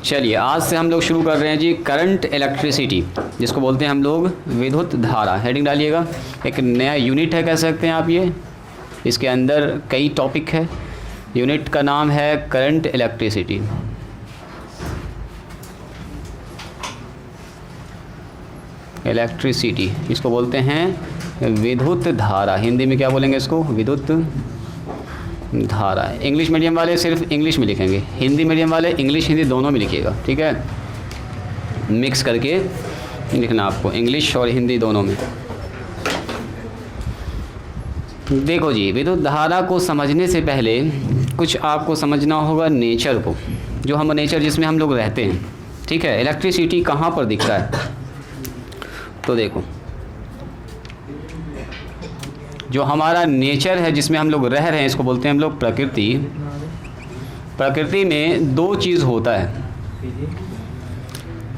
चलिए आज से हम लोग शुरू कर रहे हैं जी करंट इलेक्ट्रिसिटी, जिसको बोलते हैं हम लोग विद्युत धारा। हेडिंग डालिएगा, एक नया यूनिट है कह सकते हैं आप ये। इसके अंदर कई टॉपिक है। यूनिट का नाम है करंट इलेक्ट्रिसिटी। इलेक्ट्रिसिटी इसको बोलते हैं विद्युत धारा। हिंदी में क्या बोलेंगे इसको? विद्युत धारा। इंग्लिश मीडियम वाले सिर्फ इंग्लिश में लिखेंगे, हिंदी मीडियम वाले इंग्लिश हिंदी दोनों में लिखिएगा, ठीक है? मिक्स करके लिखना आपको, इंग्लिश और हिंदी दोनों में। देखो जी, विद्युत धारा को समझने से पहले कुछ आपको समझना होगा नेचर को, जो हम नेचर जिसमें हम लोग रहते हैं, ठीक है? इलेक्ट्रिसिटी कहाँ पर दिखता है? तो देखो, जो हमारा नेचर है जिसमें हम लोग रह रहे हैं, इसको बोलते हैं हम लोग प्रकृति। प्रकृति में दो चीज़ होता है।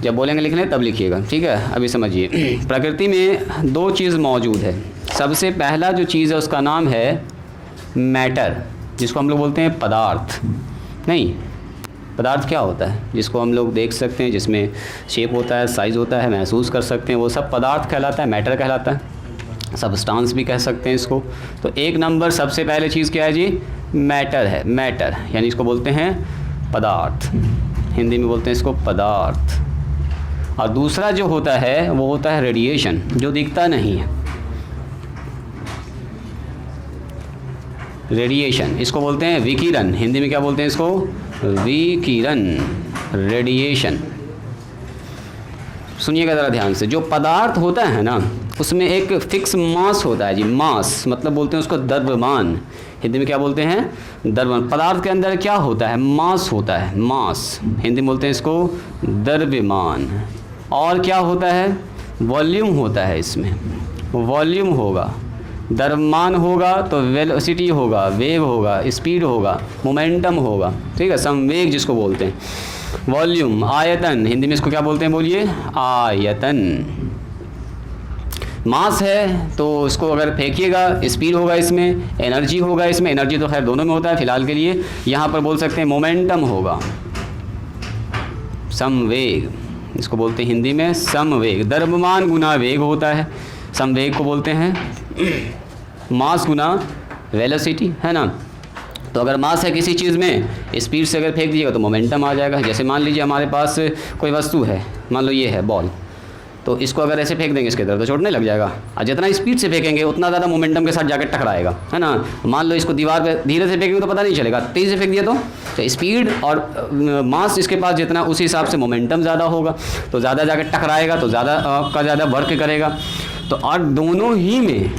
जब बोलेंगे लिखने तब लिखिएगा, ठीक है? अभी समझिए, प्रकृति में दो चीज़ मौजूद है। सबसे पहला जो चीज़ है उसका नाम है मैटर, जिसको हम लोग बोलते हैं पदार्थ। नहीं, पदार्थ क्या होता है? जिसको हम लोग देख सकते हैं, जिसमें शेप होता है, साइज़ होता है, महसूस कर सकते हैं, वो सब पदार्थ कहलाता है, मैटर कहलाता है। सबस्टांस भी कह सकते हैं इसको। तो एक नंबर सबसे पहले चीज़ क्या है जी? मैटर है। मैटर यानी इसको बोलते हैं पदार्थ, हिंदी में बोलते हैं इसको पदार्थ। और दूसरा जो होता है वो होता है रेडिएशन, जो दिखता नहीं है। रेडिएशन इसको बोलते हैं विकिरण, हिंदी में क्या बोलते हैं इसको? विकिरण, रेडिएशन। सुनिएगा ज़रा ध्यान से। जो पदार्थ होता है ना, उसमें एक फिक्स मास होता है जी। मास मतलब बोलते हैं उसको द्रव्यमान, हिंदी में क्या बोलते हैं? द्रव्यमान। पदार्थ के अंदर क्या होता है? मास होता है, मास। हिंदी में बोलते हैं इसको द्रव्यमान। और क्या होता है? वॉल्यूम होता है इसमें। वॉल्यूम होगा, द्रव्यमान होगा तो वेलोसिटी होगा, वेग होगा, स्पीड होगा, मोमेंटम होगा, ठीक है? संवेग जिसको बोलते हैं। वॉल्यूम, आयतन, हिंदी में इसको क्या बोलते हैं? बोलिए, आयतन। मास है तो इसको अगर फेंकिएगा स्पीड होगा इसमें, एनर्जी होगा इसमें। एनर्जी तो खैर दोनों में होता है फिलहाल के लिए। यहाँ पर बोल सकते हैं मोमेंटम होगा, समवेग इसको बोलते हैं हिंदी में समवेग। द्रव्यमान गुना वेग होता है, समवेग को बोलते हैं मास गुना वेलोसिटी, है ना? तो अगर मास है किसी चीज़ में, स्पीड से अगर फेंक दीजिएगा तो मोमेंटम आ जाएगा। जैसे मान लीजिए हमारे पास कोई वस्तु है, मान लो ये है बॉल, तो इसको अगर ऐसे फेंक देंगे इसके तरफ तो चोट नहीं लग जाएगा। और जितना स्पीड से फेंकेंगे उतना ज़्यादा मोमेंटम के साथ जाकर टकराएगा, है ना? मान लो इसको दीवार पे धीरे से फेंकेंगे तो पता नहीं चलेगा, तेज़ से फेंक दिया तो स्पीड और मास इसके पास जितना, उसी हिसाब से मोमेंटम ज़्यादा होगा, तो ज़्यादा जाकर टकराएगा तो ज़्यादा वर्क करेगा। तो और दोनों ही में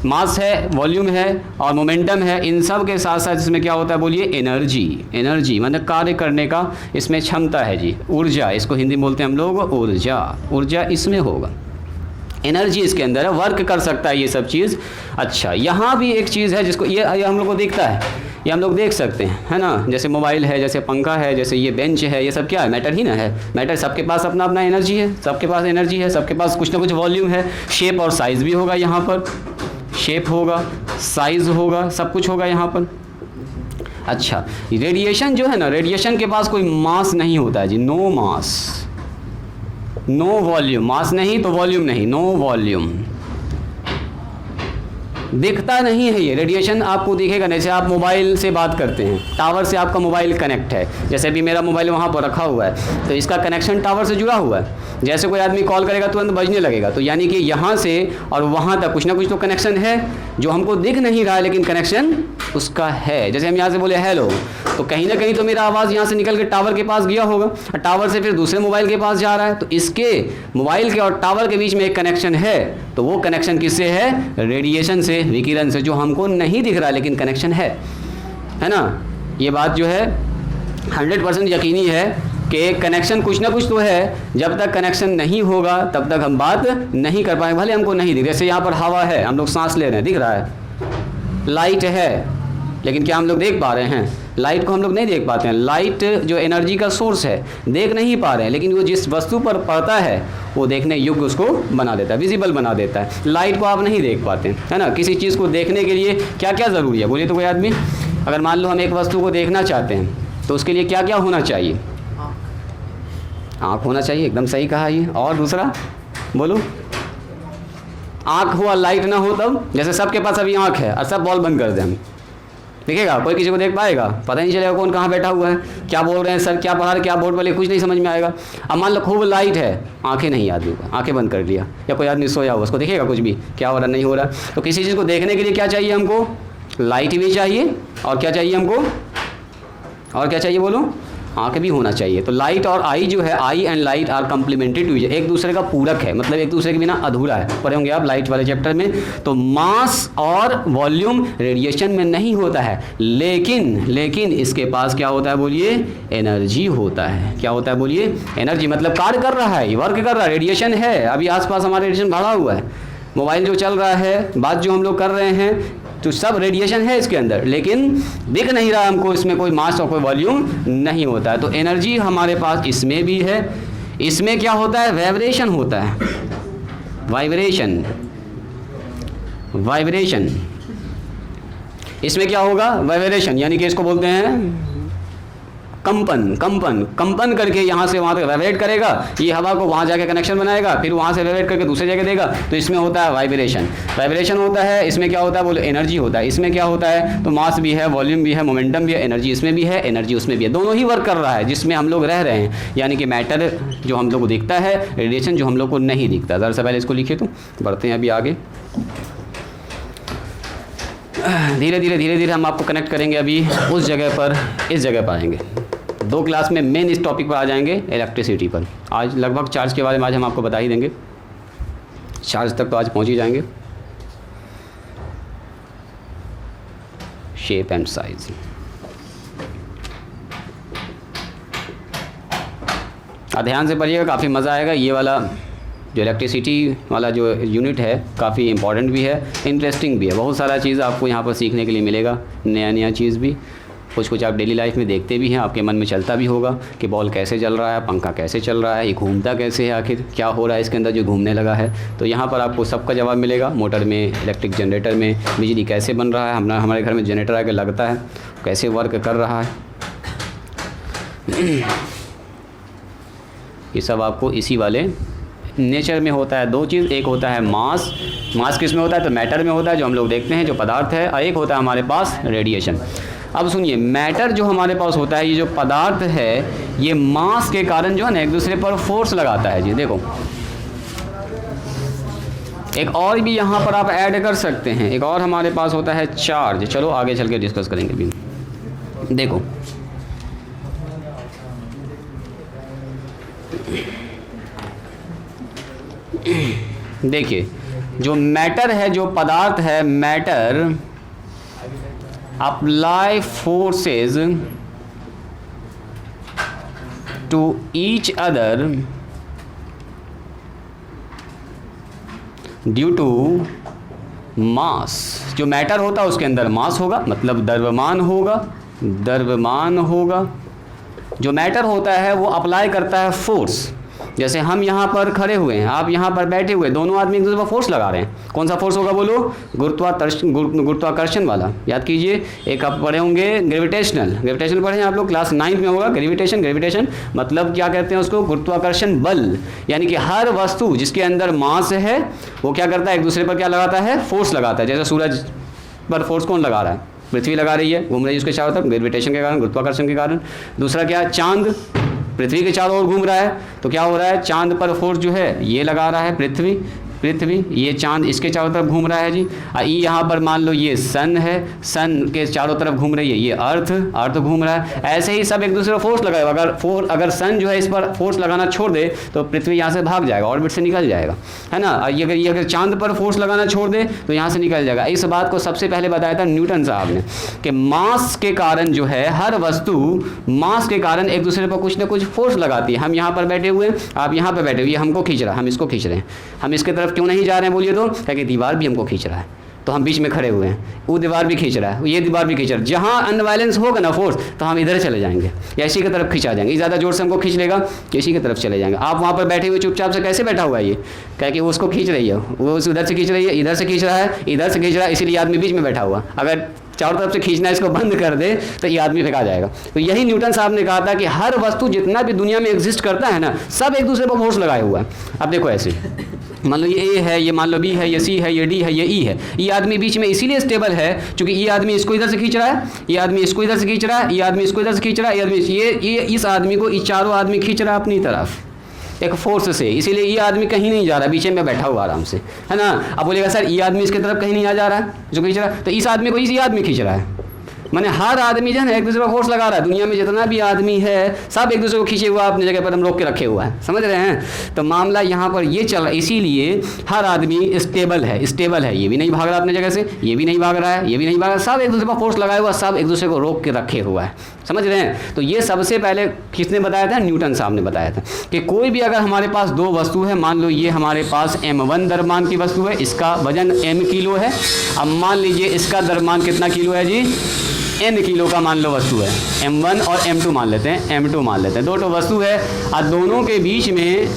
मास है, वॉल्यूम है और मोमेंटम है। इन सब के साथ साथ इसमें क्या होता है? बोलिए एनर्जी। एनर्जी मतलब कार्य करने का इसमें क्षमता है जी। ऊर्जा, इसको हिंदी में बोलते हैं हम लोग ऊर्जा। ऊर्जा इसमें होगा, एनर्जी इसके अंदर है, वर्क कर सकता है ये सब चीज़। अच्छा, यहाँ भी एक चीज़ है जिसको ये हम लोग को दिखता है, ये हम लोग देख सकते हैं, है ना? जैसे मोबाइल है, जैसे पंखा है, जैसे ये बेंच है, ये सब क्या है? मैटर ही ना है। मैटर, सबके पास अपना अपना एनर्जी है, सबके पास एनर्जी है, सबके पास कुछ ना कुछ वॉल्यूम है। शेप और साइज़ भी होगा यहाँ पर, शेप होगा, साइज़ होगा, सब कुछ होगा यहाँ पर। अच्छा, रेडिएशन जो है ना, रेडिएशन के पास कोई मास नहीं होता है जी। नो मास, नो वॉल्यूम। मास नहीं तो वॉल्यूम नहीं, नो वॉल्यूम। दिखता नहीं है ये रेडिएशन, आपको दिखेगा नहीं। जैसे आप मोबाइल से बात करते हैं, टावर से आपका मोबाइल कनेक्ट है, जैसे अभी मेरा मोबाइल वहाँ पर रखा हुआ है तो इसका कनेक्शन टावर से जुड़ा हुआ है। जैसे कोई आदमी कॉल करेगा तुरंत बजने लगेगा, तो यानी कि यहाँ से और वहाँ तक कुछ ना कुछ तो कनेक्शन है, जो हमको दिख नहीं रहा है लेकिन कनेक्शन उसका है। जैसे हम यहाँ से बोले हेलो, तो कहीं ना कहीं तो मेरा आवाज़ यहाँ से निकल के टावर के पास गया होगा, और टावर से फिर दूसरे मोबाइल के पास जा रहा है, तो इसके मोबाइल के और टावर के बीच में एक कनेक्शन है। तो वो कनेक्शन किससे है? रेडिएशन से, विकिरण से, जो हमको नहीं दिख रहा लेकिन कनेक्शन है ना? ये बात जो है 100% यकीनी है कि कनेक्शन कुछ ना कुछ तो है। जब तक कनेक्शन नहीं होगा तब तक हम बात नहीं कर पाएंगे, भले हमको नहीं दिख। जैसे यहाँ पर हवा है, हम लोग सांस ले रहे हैं, दिख रहा है। लाइट है, लेकिन क्या हम लोग देख पा रहे हैं? लाइट को हम लोग नहीं देख पाते हैं। लाइट जो एनर्जी का सोर्स है, देख नहीं पा रहे हैं, लेकिन वो जिस वस्तु पर पड़ता है वो देखने योग्य उसको बना देता है, विजिबल बना देता है। लाइट को आप नहीं देख पाते, है ना? किसी चीज़ को देखने के लिए क्या क्या ज़रूरी है? बोलिए तो कोई आदमी। अगर मान लो हम एक वस्तु को देखना चाहते हैं तो उसके लिए क्या क्या होना चाहिए? आँख होना चाहिए, एकदम सही कहा ये। और दूसरा बोलो, आँख हो और लाइट ना हो तब, जैसे सबके पास अभी आँख है और सब बॉल बंद कर दें हम, दिखेगा? कोई किसी को देख पाएगा? पता नहीं चलेगा कौन कहाँ बैठा हुआ है, क्या बोल रहे हैं सर, क्या पढ़ा रहे, क्या बोर्ड वाले, कुछ नहीं समझ में आएगा। अब मान लो खूब लाइट है, आंखें नहीं आदमी को, आंखें बंद कर लिया, या कोई आदमी सोया हुआ, उसको दिखेगा कुछ भी क्या हो रहा नहीं हो रहा? तो किसी चीज़ को देखने के लिए क्या चाहिए हमको? लाइट भी चाहिए, और क्या चाहिए हमको? और क्या चाहिए बोलो? आँख भी होना चाहिए। तो लाइट और आई जो है, eye and light are complementary to each, एक दूसरे का पूरक है, मतलब एक दूसरे के बिना अधूरा है। पढ़े होंगे आप लाइट वाले चैप्टर में। तो मास और वॉल्यूम रेडिएशन में नहीं होता है, लेकिन इसके पास क्या होता है बोलिए? एनर्जी होता है। क्या होता है बोलिए? एनर्जी, मतलब कार्य कर रहा है, वर्क कर रहा है, रेडिएशन है। अभी आसपास हमारे रेडिएशन बढ़ा हुआ है, मोबाइल जो चल रहा है, बात जो हम लोग कर रहे हैं, तो सब रेडिएशन है इसके अंदर, लेकिन दिख नहीं रहा हमको, इसमें कोई मास और कोई वॉल्यूम नहीं होता है। तो एनर्जी हमारे पास इसमें भी है। इसमें क्या होता है? वाइब्रेशन होता है, वाइब्रेशन। इसमें क्या होगा? वाइब्रेशन, यानी कि इसको बोलते हैं कंपन करके यहाँ से वहाँ तक वाइब्रेट करेगा, ये हवा को वहाँ जाके कनेक्शन बनाएगा, फिर वहाँ से वाइब्रेट करके दूसरी जगह देगा, तो इसमें होता है वाइब्रेशन होता है। इसमें क्या होता है बोलो? एनर्जी होता है। इसमें क्या होता है? तो मास भी है, वॉल्यूम भी है, मोमेंटम भी है, एनर्जी इसमें भी है, एनर्जी उसमें भी है, दोनों ही वर्क कर रहा है जिसमें हम लोग रह रहे हैं। यानी कि मैटर जो हम लोग को दिखता है, रेडिएशन जो हम लोग को नहीं दिखता। ज़रा सा पहले इसको लिखे तो बढ़ते हैं अभी आगे। धीरे धीरे हम आपको कनेक्ट करेंगे अभी उस जगह पर, इस जगह पर आएंगे। 2 क्लास में मेन इस टॉपिक पर आ जाएंगे, इलेक्ट्रिसिटी पर। आज लगभग चार्ज के बारे में आज हम आपको बता ही देंगे, चार्ज तक तो आज पहुंच ही जाएंगे। शेप एंड साइज, ध्यान से पढ़िएगा, काफ़ी मज़ा आएगा। ये वाला जो इलेक्ट्रिसिटी वाला जो यूनिट है काफ़ी इंपॉर्टेंट भी है, इंटरेस्टिंग भी है। बहुत सारा चीज़ आपको यहाँ पर सीखने के लिए मिलेगा, नया चीज़ भी। कुछ आप डेली लाइफ में देखते भी हैं, आपके मन में चलता भी होगा कि बॉल कैसे चल रहा है, पंखा कैसे चल रहा है, ये घूमता कैसे है, आखिर क्या हो रहा है इसके अंदर जो घूमने लगा है। तो यहाँ पर आपको सबका जवाब मिलेगा। मोटर में, इलेक्ट्रिक जनरेटर में बिजली कैसे बन रहा है, हमारे घर में जनरेटर आकर लगता है, कैसे वर्क कर रहा है, ये सब आपको इसी वाले नेचर में होता है। 2 चीज़, एक होता है मास किस में होता है? तो मैटर में होता है, जो हम लोग देखते हैं, जो पदार्थ है, और एक होता है हमारे पास रेडिएशन। अब सुनिए, मैटर जो हमारे पास होता है, ये जो पदार्थ है, ये मास के कारण जो है ना एक दूसरे पर फोर्स लगाता है जी। देखो, एक और भी यहाँ पर आप ऐड कर सकते हैं, एक और हमारे पास होता है चार्ज। चलो आगे चल के डिस्कस करेंगे भी। देखो, देखिए, जो मैटर है, जो पदार्थ है, matter apply forces to each other due to mass. जो मैटर होता है उसके अंदर मास होगा, मतलब द्रव्यमान होगा। जो मैटर होता है वो अप्लाई करता है फोर्स। जैसे हम यहाँ पर खड़े हुए हैं, आप यहाँ पर बैठे हुए, दोनों आदमी एक दूसरे पर फोर्स लगा रहे हैं। कौन सा फोर्स होगा बोलो? गुरुत्वाकर्षण वाला। याद कीजिए, एक आप पढ़े होंगे ग्रेविटेशनल पढ़े हैं आप लोग, क्लास 9 में होगा। ग्रेविटेशन मतलब क्या कहते हैं उसको? गुरुत्वाकर्षण बल। यानी कि हर वस्तु जिसके अंदर मास है वो क्या करता है? एक दूसरे पर क्या लगाता है? फोर्स लगाता है। जैसे सूरज पर फोर्स कौन लगा रहा है? पृथ्वी लगा रही है, घूम रही है उसके चारों तरफ, ग्रेविटेशन के कारण, गुरुत्वाकर्षण के कारण। दूसरा क्या है? चांद पृथ्वी के चारों ओर घूम रहा है, तो क्या हो रहा है? चांद पर फोर्स जो है ये लगा रहा है पृथ्वी, ये चांद इसके चारों तरफ घूम रहा है जी। यहाँ पर मान लो ये सन है, सन के चारों तरफ घूम रही है, ये अर्थ घूम रहा है। ऐसे ही सब एक दूसरे को फोर्स लगाएगा। अगर सन जो है इस पर फोर्स लगाना छोड़ दे तो पृथ्वी यहाँ से भाग जाएगा, ऑर्बिट से निकल जाएगा, है ना। ये अगर चांद पर फोर्स लगाना छोड़ दे तो यहाँ से निकल जाएगा। इस बात को सबसे पहले बताया था न्यूटन साहब ने कि मास के कारण जो है, हर वस्तु मास के कारण एक दूसरे पर कुछ ना कुछ फोर्स लगाती है। हम यहाँ पर बैठे हुए, आप यहाँ पर बैठे हुए, ये हमको खींच रहा है, हम इसको खींच रहे हैं। हम इसके तरफ क्यों नहीं जा रहे हैं बोलिए तो? क्योंकि दीवार भी हमको खींच रहा है, तो हम बीच में खड़े हुए हैं, वो दीवार भी खींच रहा है, ये दीवार भी खींच रहा है। जहाँ अनबैलेंस होगा ना फोर्स, तो हम इधर चले जाएंगे या इसी की तरफ खींचा जाएंगे। ज़्यादा जोर से हमको खींच लेगा तो इसी की तरफ चले जाएंगे। आप वहाँ पर बैठे हुए चुपचाप से कैसे बैठा हुआ है? ये क्योंकि वो उसको खींच रही है, वो उधर से खींच रही है, इधर से खींच रहा है, इधर से खींच रहा है, इसीलिए आदमी बीच में बैठा हुआ। अगर चारों तरफ से खींचना इसको बंद कर दे तो ये आदमी फेंका जाएगा। तो यही न्यूटन साहब ने कहा था कि हर वस्तु जितना भी दुनिया में एग्जिस्ट करता है ना, सब एक दूसरे पर फोर्स लगाए हुआ है। अब देखो ऐसे मान लो ये ए है, ये मान लो बी है, ये सी है, ये डी है, ये ई है। ये आदमी बीच में इसीलिए स्टेबल है क्योंकि ये आदमी इसको इधर से खींच रहा है, ये आदमी इसको इधर से खींच रहा है, ये आदमी इसको इधर से खींच रहा है, ये आदमी ये इस आदमी को ये चारों आदमी खींच रहा है अपनी तरफ एक फोर्स से। इसीलिए ये आदमी कहीं नहीं जा रहा, पीछे में बैठा हुआ आराम से, है ना। अब बोलेगा सर ये आदमी इसकी तरफ कहीं नहीं आ जा रहा है जो खींच रहा है, तो इस आदमी को इसी आदमी खींच रहा है। माने हर आदमी जो है ना एक दूसरे को फोर्स लगा रहा है। दुनिया में जितना भी आदमी है सब एक दूसरे को खींचे हुआ अपनी जगह पर हम रोक के रखे हुआ है, समझ रहे हैं। तो मामला यहाँ पर ये चल रहा है, इसीलिए हर आदमी स्टेबल है। ये भी नहीं भाग रहा अपनी जगह से, ये भी नहीं भाग रहा है, ये भी नहीं भाग रहा, सब एक दूसरे पर फोर्स लगाया हुआ, सब एक दूसरे को रोक के रखे हुआ है, समझ रहे हैं। तो ये सबसे पहले किसने बताया था? न्यूटन साहब ने बताया था कि कोई भी अगर हमारे पास दो वस्तु है, मान लो ये हमारे पास m1 द्रव्यमान की वस्तु है, इसका वजन m किलो है। अब मान लीजिए इसका द्रव्यमान कितना किलो है जी? n किलो का मान लो वस्तु है, m1 और m2 मान लेते हैं, m2 मान लेते हैं। दो तो वस्तु है और दोनों के बीच में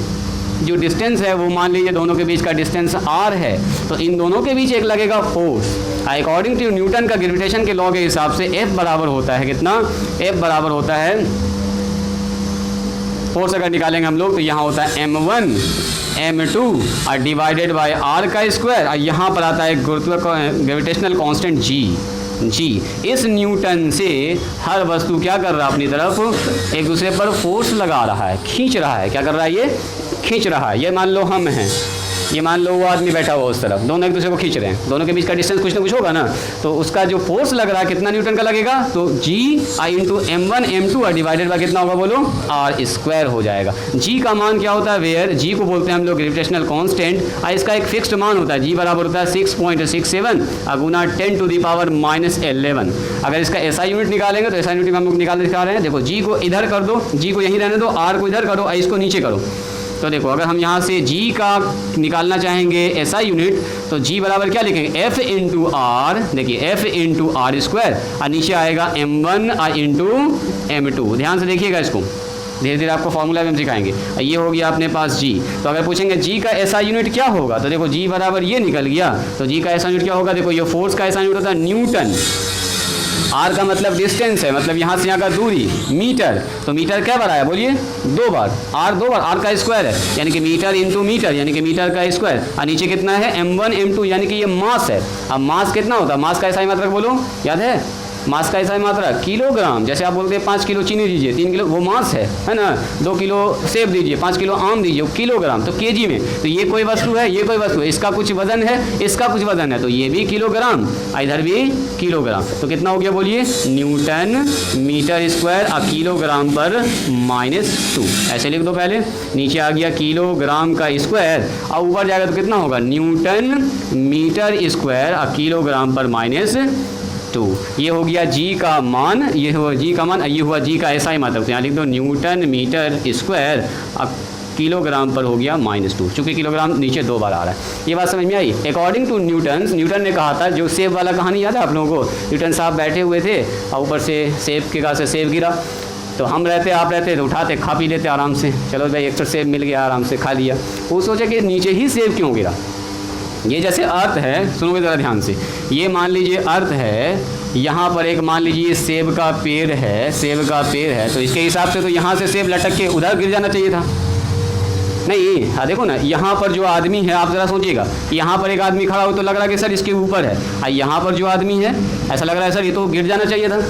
जो डिस्टेंस है वो मान लीजिए दोनों के बीच का डिस्टेंस r है। तो इन दोनों के बीच एक लगेगा फोर्स। अकॉर्डिंग टू न्यूटन का ग्रेविटेशन के लॉ के हिसाब से F बराबर होता है कितना? F बराबर होता है, फोर्स अगर निकालेंगे हम लोग तो यहाँ होता है m1 m2 और डिवाइडेड बाय r का स्क्वायर, और यहाँ पर आता है ग्रेविटेशनल कांस्टेंट g। इस न्यूटन से हर वस्तु क्या कर रहा है? अपनी तरफ एक दूसरे पर फोर्स लगा रहा है, खींच रहा है। क्या कर रहा है? ये खींच रहा है। ये मान लो हम हैं, ये मान लो वो आदमी बैठा हुआ उस तरफ, दोनों एक दूसरे को खींच रहे हैं, दोनों के बीच का डिस्टेंस कुछ ना कुछ होगा ना। तो उसका जो फोर्स लग रहा है कितना न्यूटन का लगेगा? तो g इंटू m1 m2 और डिवाइडेड बाय कितना होगा बोलो? r स्क्वायर हो जाएगा। g का मान क्या होता है? वेयर g को बोलते हैं हम लोग ग्रेविटेशनल कांस्टेंट, और इसका एक फिक्स्ड मान होता है। g बराबर होता है 6.67 गुना 10⁻11। अगर इसका SI यूनिट निकालेंगे तो SI यूनिट हम लोग निकाल दिखा रहे हैं। देखो g को इधर कर दो, g को यहीं रहने दो, r को इधर करो और इसको नीचे करो। तो देखो अगर हम यहाँ से g का निकालना चाहेंगे SI यूनिट तो g बराबर क्या लिखेंगे? F into R. देखिए F इंटू आर स्क्वायर और नीचे आएगा m1 इंटू m2। ध्यान से देखिएगा इसको, धीरे धीरे आपको फॉर्मूला भी हम सिखाएंगे। ये हो गया अपने पास g। तो अगर पूछेंगे g का SI यूनिट क्या होगा तो देखो g बराबर ये निकल गया। तो g का SI यूनिट क्या होगा? देखो ये फोर्स का SI यूनिट होता है न्यूटन, r का मतलब डिस्टेंस है, मतलब यहाँ से यहाँ का दूरी, मीटर। तो मीटर क्या बार आया बोलिए? 2 बार, r 2 बार, r का स्क्वायर है यानी कि मीटर इंटू मीटर यानी कि मीटर का स्क्वायर। और नीचे कितना है? m1 m2 यानी कि ये मास है। अब मास कितना होता है? मास का SI मात्रक बोलो, याद है? मास का SI मात्रक किलोग्राम। जैसे आप बोलते हैं 5 किलो चीनी दीजिए, 3 किलो, वो मास है ना। 2 किलो सेब दीजिए, 5 किलो आम दीजिए, किलोग्राम। तो केजी में। तो ये कोई वस्तु है, ये कोई वस्तु है, इसका कुछ वजन है, इसका कुछ वजन है, तो ये भी किलोग्राम, इधर भी किलोग्राम। तो कितना हो गया बोलिए? न्यूटन मीटर स्क्वायर और किलोग्राम पर -2। ऐसे लिख दो पहले, नीचे आ गया किलोग्राम का स्क्वायर और ऊपर जाएगा तो कितना होगा? न्यूटन मीटर स्क्वायर और किलोग्राम पर -2। ये हो गया g का मान, ये हुआ g का मान, ये हुआ g का SI मात्रक। तो यहाँ लिख दो न्यूटन मीटर स्क्वायर अब किलोग्राम पर हो गया -2, चूँकि किलोग्राम नीचे 2 बार आ रहा है। ये बात समझ में आई? अकॉर्डिंग टू न्यूटन ने कहा था, जो सेब वाला कहानी याद है आप लोगों को? न्यूटन साहब बैठे हुए थे और ऊपर से सेब के गाछ से सेब गिरा, तो हम रहते आप रहते तो उठाते खा पी लेते आराम से, चलो भाई एक तो सेब मिल गया, आराम से खा लिया। वो सोचे कि नीचे ही सेब क्यों गिरा। ये जैसे अर्थ है, सुनोगे ज़रा ध्यान से, ये मान लीजिए अर्थ है, यहाँ पर एक मान लीजिए सेब का पेड़ है, सेब का पेड़ है, तो इसके हिसाब से तो यहाँ से सेब लटक के उधर गिर जाना चाहिए था, नहीं? हाँ देखो ना, यहाँ पर जो आदमी है, आप ज़रा सोचिएगा, यहाँ पर एक आदमी खड़ा हो तो लग रहा है कि सर इसके ऊपर है, और यहाँ पर जो आदमी है ऐसा लग रहा है सर ये तो गिर जाना चाहिए था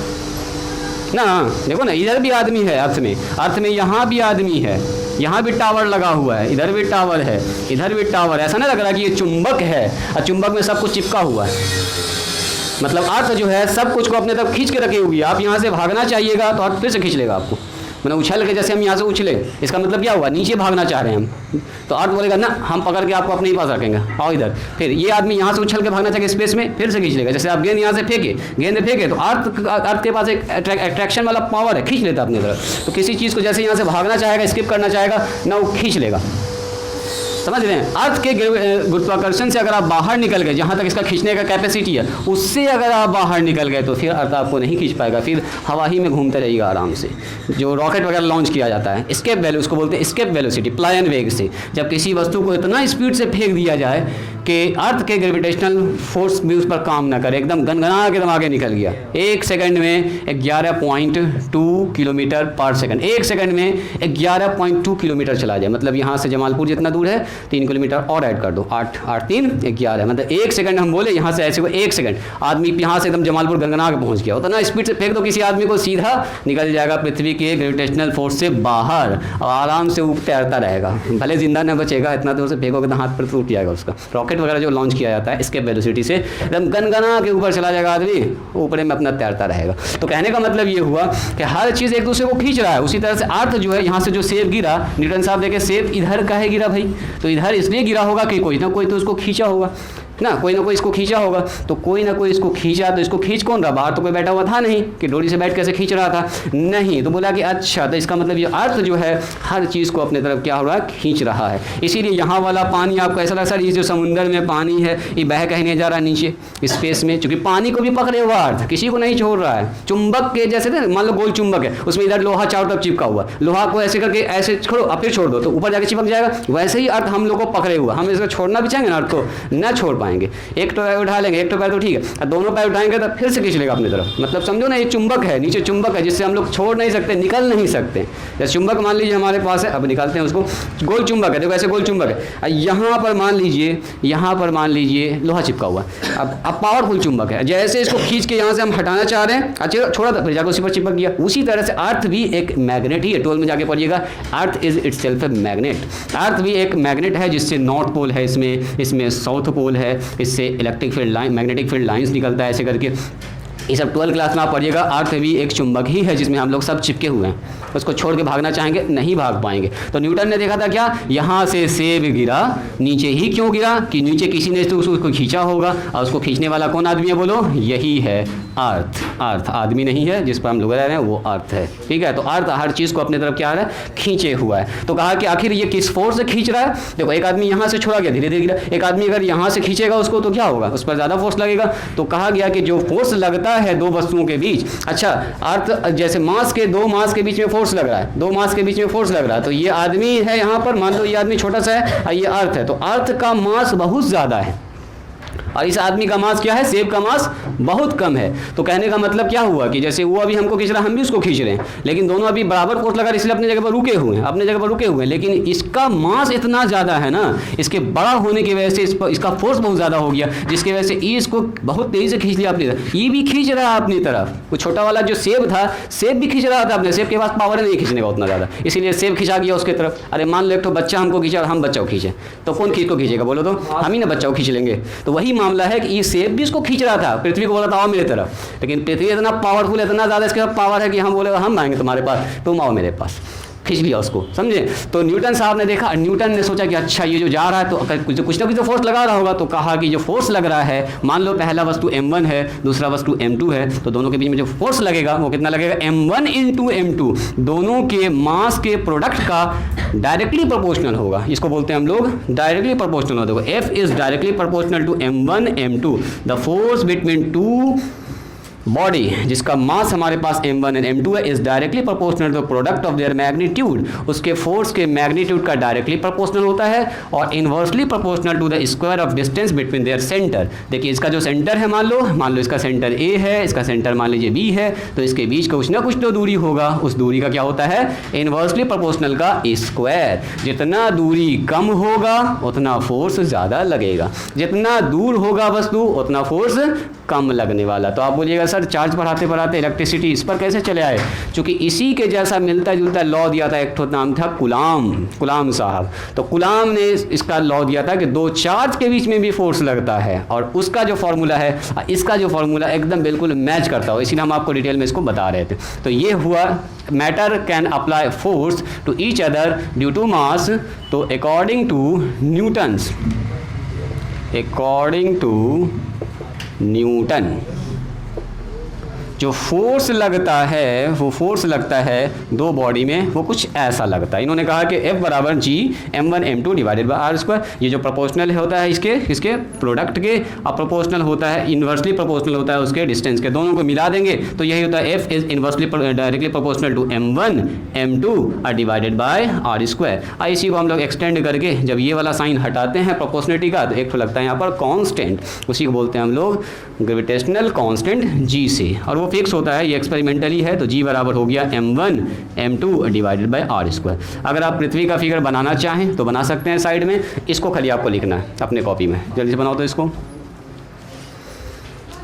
ना। देखो ना, इधर भी आदमी है, अर्थ में यहाँ भी आदमी है, यहाँ भी टावर लगा हुआ है, इधर भी टावर है, इधर भी टावर है। ऐसा नहीं लग रहा कि ये चुंबक है और चुंबक में सब कुछ चिपका हुआ है। मतलब अर्थ जो है सब कुछ को अपने तरफ खींच के रखी हुई है। आप यहाँ से भागना चाहिएगा तो अर्थ फिर से खींच लेगा आपको, मैंने उछल के, जैसे हम यहाँ से उछले, इसका मतलब क्या हुआ? नीचे भागना चाह रहे हैं हम, तो अर्थ बोलेगा ना हम पकड़ के आपको अपने ही पास रखेंगे, आओ इधर। फिर ये आदमी यहाँ से उछल के भागना चाहिए स्पेस में, फिर से खींच लेगा। जैसे आप गेंद यहाँ से फेंके, गेंद फेंके तो अर्थ के पास एक अट्रैक्शन वाला पावर है, खींच लेता अपनी तरफ। तो किसी चीज़ को जैसे यहाँ से भागना चाहेगा, स्किप करना चाहेगा ना, वो खींच लेगा। समझ रहे हैं? अर्थ के गुरुत्वाकर्षण से अगर आप बाहर निकल गए, जहाँ तक इसका खींचने का कैपेसिटी है, उससे अगर आप बाहर निकल गए तो फिर अर्थ आपको नहीं खींच पाएगा, फिर हवा ही में घूमते रहेगा आराम से। जो रॉकेट वगैरह लॉन्च किया जाता है, स्केप वैल्यू, उसको बोलते हैं स्केप वेलोसिटी, पलायन वेग से। जब किसी वस्तु को इतना स्पीड से फेंक दिया जाए अर्थ के ग्रेविटेशनल फोर्स भी उस पर काम ना करे, एकदम गनगना के एकदम आगे निकल गया। 1 सेकंड में 11.2 किलोमीटर पर सेकंड, 1 सेकंड में 11.2 किलोमीटर चला जाए। मतलब यहाँ से जमालपुर जितना दूर है 3 किलोमीटर और ऐड कर दो, 8 8 3 11, मतलब 1 सेकंड हम बोले यहाँ से ऐसे को 1 सेकंड आदमी यहाँ से एकदम जमालपुर गनगना के पहुँच गया। उतना स्पीड से फेंक दो किसी आदमी को, सीधा निकल जाएगा पृथ्वी के ग्रेविटेशनल फोर्स से बाहर और आराम से ऊपर तैरता रहेगा, भले जिंदा न बचेगा, इतना दूर से फेंकोगे तो हाथ पर टूट जाएगा उसका। रॉकेट वगैरह जो लॉन्च किया जाता है इसके वेलोसिटी से एकदम गनगना के ऊपर चला जाएगा आदमी, ऊपर में अपना तैरता रहेगा। तो कहने का मतलब ये हुआ कि हर चीज़ एक दूसरे को खींच रहा है। उसी तरह से अर्थ जो है, यहाँ से जो सेब गिरा, न्यूटन साहब देखे सेब इधर का है गिरा भाई, तो इधर इसलिए गिरा होगा कि कोई ना कोई तो उसको खींचा होगा ना, कोई ना कोई इसको खींचा होगा। तो कोई ना कोई इसको खींचा, तो इसको खींच कौन रहा? बाहर तो कोई बैठा हुआ था नहीं कि डोरी से बैठ कैसे खींच रहा था, नहीं। तो बोला कि अच्छा, तो इसका मतलब ये अर्थ जो है हर चीज़ को अपने तरफ क्या हो रहा है, खींच रहा है। इसीलिए यहाँ वाला पानी आपको ऐसा लगता है ये जो समुंदर में पानी है ये बह कहीं नहीं जा रहा नीचे स्पेस में, क्योंकि पानी को भी पकड़े हुआ अर्थ, किसी को नहीं छोड़ रहा है। चुंबक के जैसे ना, मान लो गोल चुंबक है, उसमें इधर लोहा चारों तरफ चिपका हुआ, लोहा को ऐसे करके ऐसे छोड़ो अब फिर छोड़ दो तो ऊपर जाके चिपक जाएगा। वैसे ही अर्थ हम लोग को पकड़े हुआ, हम इसको छोड़ना भी चाहेंगे ना अर्थ को न छोड़ पाएंगे। एक तो पैर उठा लेंगे, एक तो पैर तो ठीक है, और दोनों पैर उठाएंगे तो फिर से खींच लेगा अपनी तरफ। मतलब समझो ना, ये चुंबक है, नीचे चुंबक है जिससे हम लोग छोड़ नहीं सकते, निकल नहीं सकते। जैसे चुंबक मान लीजिए हमारे पास है, अब निकालते हैं उसको, गोल चुंबक है, देखो ऐसे गोल चुंबक है, यहाँ पर मान लीजिए, यहाँ पर मान लीजिए लोहा चिपका हुआ। अब पावरफुल चुंबक है, जैसे इसको खींच के यहाँ से हम हटाना चाह रहे हैं, अच्छा छोड़ा था, फिर जाकर उसी पर चिपक गया। उसी तरह से अर्थ भी एक मैग्नेट ही है, 12 में जाके पढ़िएगा, earth is itself a magnet. Earth भी एक मैग्नेट है, जिससे नॉर्थ पोल है इसमें साउथ पोल है, इससे electric field line, magnetic field lines निकलता है ऐसे करके। ये सब 12 क्लास में आप पढ़िएगा। अर्थ भी एक चुंबक ही है जिसमें हम लोग सब चिपके हुए हैं, उसको छोड़ के भागना चाहेंगे नहीं भाग पाएंगे। तो न्यूटन ने देखा था क्या, यहाँ से सेब गिरा, नीचे ही क्यों गिरा कि नीचे किसी ने तो उसको खींचा होगा, और उसको खींचने वाला कौन आदमी है बोलो, यही है अर्थ। अर्थ आदमी नहीं है जिस पर हम लोग रह रहे हैं, वो अर्थ है, ठीक है। तो अर्थ हर चीज़ को अपने तरफ क्या है, खींचे हुआ है। तो कहा कि आखिर ये किस फोर्स से खींच रहा है। देखो एक आदमी यहाँ से छोड़ा गया, धीरे धीरे गिरा, एक आदमी अगर यहाँ से खींचेगा उसको तो क्या होगा, उस पर ज़्यादा फोर्स लगेगा। तो कहा गया कि जो फोर्स लगता है दो वस्तुओं के बीच, अच्छा अर्थ जैसे मास के, दो मास के बीच में फोर्स लग रहा है, दो मास के बीच में फोर्स लग रहा है। तो ये आदमी है यहाँ पर, मान लो ये आदमी छोटा सा है और ये अर्थ है, तो अर्थ का मास बहुत ज़्यादा है और इस आदमी का मास क्या है, सेब का मास बहुत कम है। तो कहने का मतलब क्या हुआ कि जैसे वो अभी हमको खींच रहा है, हम भी उसको खींच रहे हैं, लेकिन दोनों अभी बराबर फोर्स लगा, इसलिए अपनी जगह पर रुके हुए हैं, अपनी जगह पर रुके हुए हैं। लेकिन इसका मास इतना ज़्यादा है ना, इसके बड़ा होने की वजह से इसका फोर्स बहुत ज़्यादा हो गया, जिसकी वजह से ये इसको बहुत तेज़ी से खींच लिया अपनी तरफ। ये भी खींच रहा है अपनी तरफ, वो छोटा वाला जो सेब था, सेब भी खींच रहा था अपने, सेब के पास पावर नहीं खींचने का उतना ज़्यादा, इसीलिए सेब खिंचा गया उसके तरफ। अरे मान लो एक तो बच्चा हमको खींचा और हम बच्चा को खींचे, तो कौन को खींचेगा बोलो, तो हम ही ना बच्चा को खींच लेंगे। तो वही मामला है कि सेब भी इसको खींच रहा था, पृथ्वी को बोला था आओ मेरे तरफ, लेकिन पृथ्वी इतना पावरफुल, इतना ज़्यादा इसके पास पावर है कि हम बोले हम आएंगे तुम्हारे पास, तुम आओ मेरे पास, खींच लिया उसको, समझे। तो न्यूटन साहब ने देखा, न्यूटन ने सोचा कि अच्छा ये जो जा रहा है तो कुछ ना कुछ तो फोर्स लगा रहा होगा। तो कहा कि जो फोर्स लग रहा है, मान लो पहला वस्तु m1 है, दूसरा वस्तु m2 है, तो दोनों के बीच में जो फोर्स लगेगा वो कितना लगेगा, m1 × m2, दोनों के मास के प्रोडक्ट का डायरेक्टली प्रोपोर्शनल होगा। इसको बोलते हैं हम लोग डायरेक्टली प्रोपोर्शनल होगा। देखो F is directly proportional to m1 m2, the force between two body जिसका मास हमारे पास m1 एंड m2 है is directly proportional to product of their magnitude, उसके फोर्स के मैग्नीट्यूड का डायरेक्टली प्रोपोर्शनल होता है, और inversely proportional to the square of distance between their centre. देखिए इसका जो सेंटर है, मान लो इसका सेंटर A है, इसका सेंटर मान लीजिए B है, तो इसके बीच कुछ ना कुछ तो दूरी होगा, उस दूरी का क्या होता है, इनवर्सली प्रोपोर्शनल का स्क्वायर। जितना दूरी कम होगा उतना फोर्स ज़्यादा लगेगा, जितना दूर होगा वस्तु उतना फोर्स कम लगने वाला। तो आप बोलिएगा सर चार्ज बढ़ाते बढ़ाते इलेक्ट्रिसिटी इस पर कैसे चले आए, क्योंकि इसी के जैसा मिलता जुलता लॉ दिया था, एक तो नाम था कुलाम साहब। तो कुलाम ने इसका लॉ दिया था कि दो चार्ज के बीच में भी फोर्स लगता है, और उसका जो फॉर्मूला है इसका जो फॉर्मूला एकदम बिल्कुल मैच करता हो, इसीलिए हम आपको डिटेल में इसको बता रहे थे। तो ये हुआ matter can apply force to each other due to mass. तो अकॉर्डिंग टू न्यूटन जो फोर्स लगता है, वो फोर्स लगता है दो बॉडी में, वो कुछ ऐसा लगता है। इन्होंने कहा कि F बराबर G m1 m2 divided by R square. ये जो प्रोपोर्शनल होता है इसके प्रोडक्ट के, और प्रोपोर्शनल होता है, इन्वर्सली प्रोपोर्शनल होता है उसके डिस्टेंस के, दोनों को मिला देंगे तो यही होता है F is inversely directly proportional to m1 m2 divided by R square. इसी को हम लोग एक्सटेंड करके जब ये वाला साइन हटाते हैं प्रोपोर्शनलिटी का, तो एक तो लगता है यहाँ पर कांस्टेंट, उसी को बोलते हैं हम लोग ग्रेविटेशनल कांस्टेंट G से, और वो फिक्स होता है, ये एक्सपेरिमेंटली है। तो G बराबर हो गया m1 m2 divided by R square. अगर आप पृथ्वी का फिगर बनाना चाहें तो बना सकते हैं साइड में, इसको खाली आपको लिखना है अपने कॉपी में। जल्दी से बनाओ तो इसको।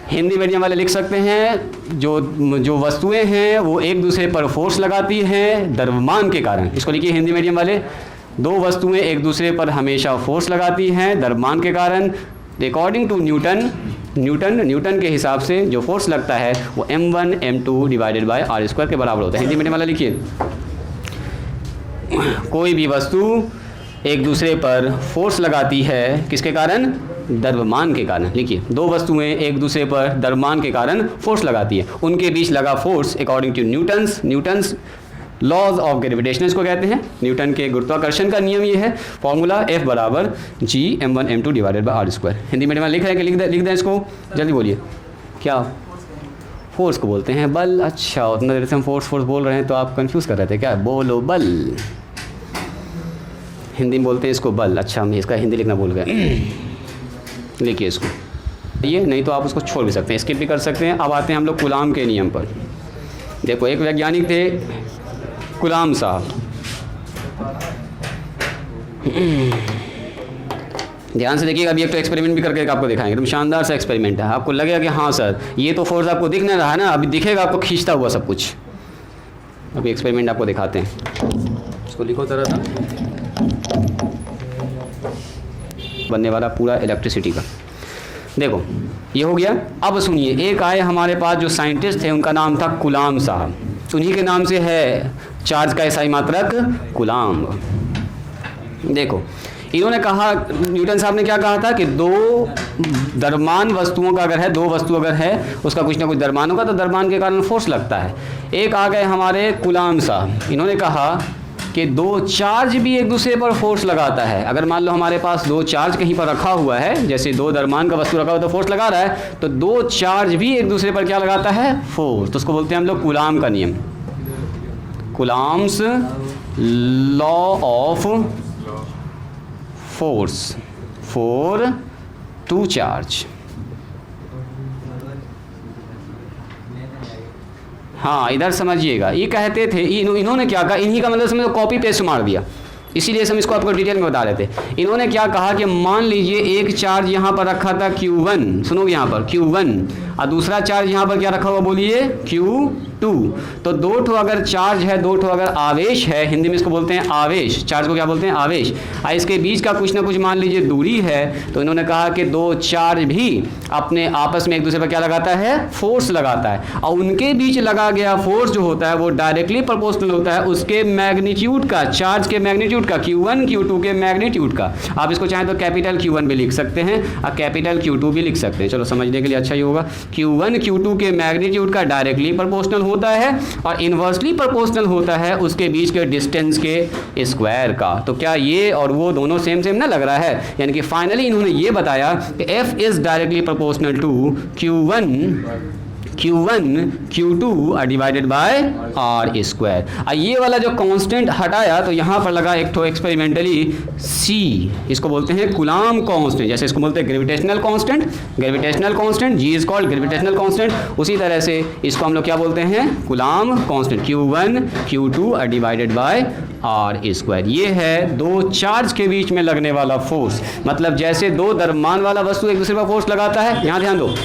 हिंदी मीडियम वाले लिख सकते हैं, जो वस्तुएं हैं वो एक दूसरे पर फोर्स लगाती हैं द्रव्यमान के कारण। इसको लिखिए हिंदी मीडियम वाले, दो वस्तुएं एक दूसरे पर हमेशा फोर्स लगाती हैं द्रव्यमान के कारण। अकॉर्डिंग टू न्यूटन के हिसाब से जो फोर्स लगता है वो m1 m2 divided by R square के बराबर होता है। हिंदी मीडियम वाला लिखिए, कोई भी वस्तु एक दूसरे पर फोर्स लगाती है, किसके कारण? द्रव्यमान के कारण। लिखिए, दो वस्तुएं एक दूसरे पर द्रव्यमान के कारण फोर्स लगाती है, उनके बीच लगा force according to Newton's laws of gravitation को कहते हैं। न्यूटन के गुरुत्वाकर्षण का नियम ये है, फॉर्मूला F बराबर G m1 m2 divided by R square. Hindi medium में लिख रहे हैं कि लिख दें इसको, जल्दी बोलिए। क्या? फोर्स को बोलते हैं बल। अच्छा, उतना देर से हम फोर्स बोल रहे हैं तो आप कंफ्यूज कर रहे थे क्या? बोलो बल, हिंदी में बोलते हैं इसको बल। अच्छा, हम इसका हिंदी लिखना भूल गए। लिखिए इसको, ये नहीं तो आप उसको छोड़ भी सकते हैं, स्किप भी कर सकते हैं। अब आते हैं हम लोग कूलाम के नियम पर। देखो, एक वैज्ञानिक थे कूलाम साहब, ध्यान से देखिएगा। अभी एक तो एक्सपेरिमेंट भी करके आपको दिखाएंगे, एकदम शानदार सा एक्सपेरिमेंट है। आपको लगेगा कि हाँ सर ये तो फोर्स आपको दिख नहीं रहा है ना, अभी दिखेगा आपको खींचता हुआ सब कुछ। अभी एक्सपेरिमेंट आपको दिखाते हैं, इसको लिखो तरह था बनने वाला पूरा इलेक्ट्रिसिटी का। देखो ये हो गया। अब सुनिए, एक आए हमारे पास जो साइंटिस्ट थे, उनका नाम था कूलाम साहब। उन्हीं के नाम से है चार्ज का एसआई मात्रक कूलाम। देखो, इन्होंने कहा, न्यूटन साहब ने क्या कहा था कि दो द्रव्यमान वस्तुओं का अगर है, दो वस्तु अगर है उसका कुछ ना कुछ द्रव्यमान होगा तो द्रव्यमान के कारण फोर्स लगता है। एक आ गए हमारे कूलाम साहब, इन्होंने कहा कि दो चार्ज भी एक दूसरे पर फोर्स लगाता है। अगर मान लो हमारे पास दो चार्ज कहीं पर रखा हुआ है, जैसे दो द्रव्यमान का वस्तु रखा हुआ तो फोर्स लगा रहा है, तो दो चार्ज भी एक दूसरे पर क्या लगाता है? फोर्स। तो उसको बोलते हैं हम लोग कूलाम का नियम, Coulomb's law of force for two charge. हाँ, इधर समझिएगा। ये कहते थे, इन्होंने क्या कहा, इन्हीं का मतलब समझो कॉपी पेस्ट मार दिया, इसीलिए हम इसको आपको डिटेल में बता रहे थे। इन्होंने क्या कहा कि मान लीजिए एक चार्ज यहाँ पर रखा था Q1, सुनो यहाँ पर Q1, और दूसरा चार्ज यहाँ पर क्या रखा हुआ बोलिए? Q2। तो दो ठो अगर चार्ज है, दो ठो अगर आवेश है, हिंदी में इसको बोलते हैं आवेश, चार्ज को क्या बोलते हैं? आवेश। और इसके बीच का कुछ ना कुछ मान लीजिए दूरी है, तो इन्होंने कहा कि दो चार्ज भी अपने आपस में एक दूसरे पर क्या लगाता है? फोर्स लगाता है, और उनके बीच लगा गया फोर्स जो होता है वो डायरेक्टली प्रोपोर्शनल होता है उसके मैग्नीट्यूड का, चार्ज के मैग्नीट्यूड का, Q1 Q2 के मैग्नीट्यूड का। आप इसको चाहें तो कैपिटल Q1 भी लिख सकते हैं और कैपिटल Q2 भी लिख सकते हैं। चलो समझने के लिए अच्छा ही होगा। Q1 Q2 के मैग्नीट्यूड का डायरेक्टली प्रोपोर्शनल होता है और इन्वर्सली प्रोपोर्शनल होता है उसके बीच के डिस्टेंस के स्क्वायर का। तो क्या ये और वो दोनों सेम ना लग रहा है? यानी कि फाइनली इन्होंने ये बताया कि F is directly proportional to Q1 Q2 divided by R square. ये वाला जो कांस्टेंट हटाया तो यहाँ पर लगा एक तो एक्सपेरिमेंटली C, इसको बोलते हैं कूलाम कांस्टेंट। जैसे इसको बोलते हैं gravitational constant, G is called gravitational constant. उसी तरह से इसको हम लोग क्या बोलते हैं? Coulomb constant, Q1 Q2 divided by R square. ये है दो चार्ज के बीच में लगने वाला फोर्स। मतलब जैसे दो द्रव्यमान वाला वस्तु एक दूसरे पर फोर्स लगाता है, यहाँ ध्यान दो,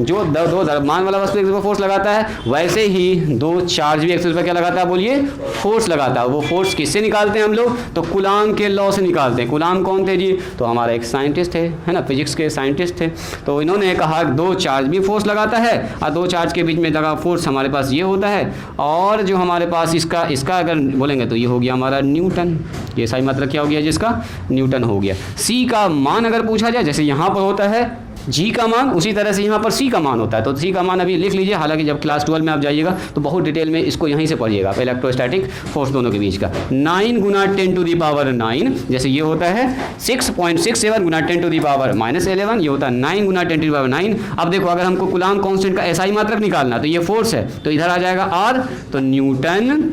जो दो द्रव्यमान वाला वस्तु एक दूसरे पर फोर्स लगाता है, वैसे ही दो चार्ज भी एक दूसरे पर क्या लगाता है बोलिए? फोर्स लगाता है। वो फोर्स किससे निकालते हैं हम लोग? तो कूलाम के लॉ से निकालते हैं। कूलाम कौन थे जी? तो हमारा एक साइंटिस्ट है ना, फिजिक्स के साइंटिस्ट थे। तो इन्होंने कहा दो चार्ज भी फोर्स लगाता है और दो चार्ज के बीच में लगा फोर्स हमारे पास ये होता है, और जो हमारे पास इसका अगर बोलेंगे तो ये हो गया हमारा न्यूटन। ये सही मतलब क्या हो गया जिसका? न्यूटन हो गया। C का मान अगर पूछा जाए, जैसे यहाँ पर होता है जी का मान, उसी तरह से यहाँ पर सी का मान होता है। तो सी का मान अभी लिख लीजिए, हालांकि जब क्लास 12 में आप जाइएगा तो बहुत डिटेल में इसको यहीं से पढ़िएगा आप, इलेक्ट्रोस्टैटिक फोर्स दोनों के बीच का। 9 गुना 10⁻⁹, जैसे ये होता है 6.67 गुना 10⁻⁻11, ये होता है 9 गुना 10⁻⁹। अब देखो अगर हमको कूलाम कांस्टेंट का एसआई मात्रक निकालना, तो ये फोर्स है तो इधर आ जाएगा आर, तो न्यूटन,